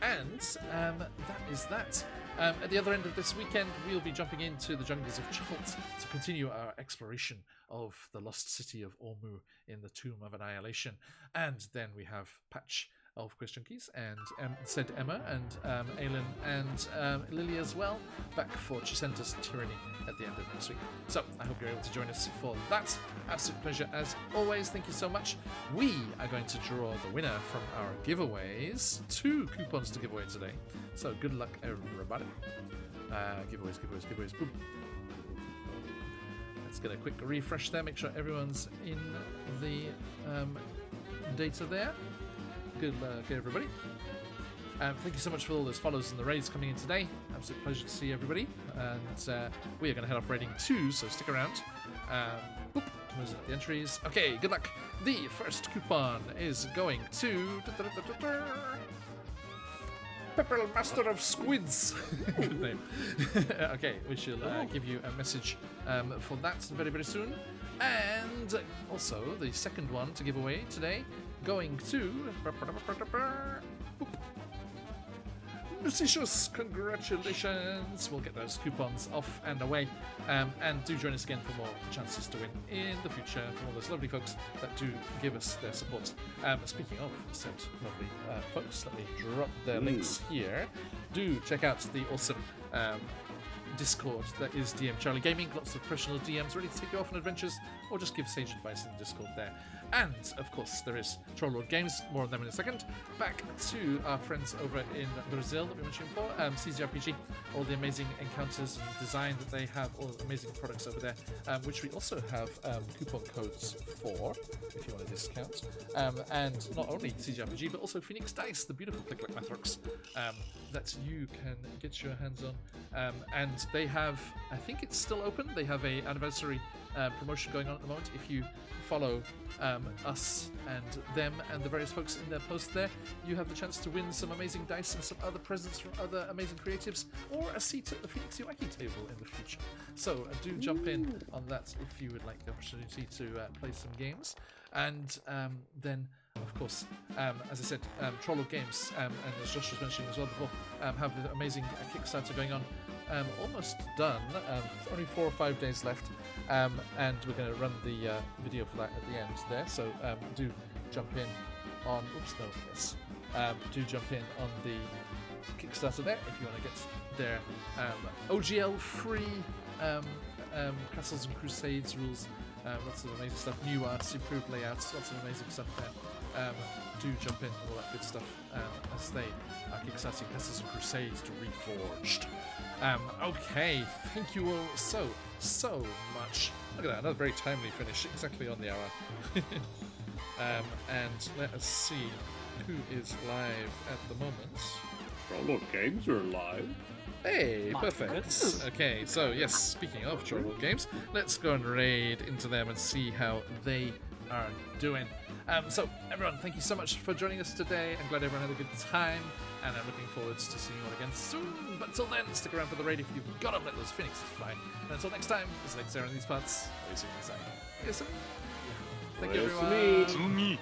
That is that. At the other end of this weekend, we'll be jumping into the jungles of Chult to continue our exploration of the lost city of Ormu in the Tomb of Annihilation. And then we have Patch of QuestJunkies and said Emma and Aylin and Lily as well, back for Chisenta's Tyranny at the end of next week. So I hope you're able to join us for that. Absolute pleasure as always. Thank you so much. We are going to draw the winner from our giveaways. 2 coupons to give away today. So good luck, everybody. Giveaways. Boom. Let's get a quick refresh there. Make sure everyone's in the data there. Good luck, everybody. Thank you so much for all those follows and the raids coming in today. Absolute pleasure to see everybody. And we are going to head off raiding 2, so stick around. Closing up the entries. Okay, good luck. The first coupon is going to Pepperell Master of Squids. Good name. Okay, we shall give you a message for that very, very soon. And also the second one to give away today, going to Nucicious, congratulations! We'll get those coupons off and away. And do join us again for more chances to win in the future from all those lovely folks that do give us their support. Speaking of said lovely folks, let me drop their links here. Do check out the awesome Discord that is DM Charlie Gaming. Lots of professional DMs ready to take you off on adventures, or just give sage advice in the Discord there. And of course there is Troll Lord Games, more on them in a second. Back to our friends over in Brazil that we mentioned before, CZRPG, all the amazing encounters and design that they have, all the amazing products over there, which we also have coupon codes for if you want a discount. And not only CZRPG but also Phoenix Dice, the beautiful click-like Mathrox that you can get your hands on. And they have, I think it's still open, they have a anniversary promotion going on at the moment. If you follow us and them and the various folks in their post there, you have the chance to win some amazing dice and some other presents from other amazing creatives, or a seat at the Phoenix UK table in the future. So do jump in on that if you would like the opportunity to play some games. And then of course, as I said, Troll of Games, and as Josh was mentioning as well before, have the amazing Kickstarter going on. Almost done, only 4 or 5 days left, and we're going to run the video for that at the end there, so do jump in on, do jump in on the Kickstarter there if you want to get their OGL free Castles and Crusades rules. Lots of amazing stuff, new arts, improved layouts, lots of amazing stuff there. do jump in and all that good stuff as they are kickstarting Castles and Crusades to Reforged. Okay, thank you all so much. Look at that, another very timely finish, exactly on the hour. And let us see who is live at the moment. Troll Games are live. Hey, My perfect. goodness. Okay, so yes, speaking of Troll Games, let's go and raid into them and see how they are doing. So everyone, thank you so much for joining us today. I'm glad everyone had a good time, and I'm looking forward to seeing you all again soon. But till then, stick around for the raid if you've got to let those phoenixes fly. And until next time, this is Sarah in these parts. Very soon, yes, thank you, everyone. Yes, me. To me.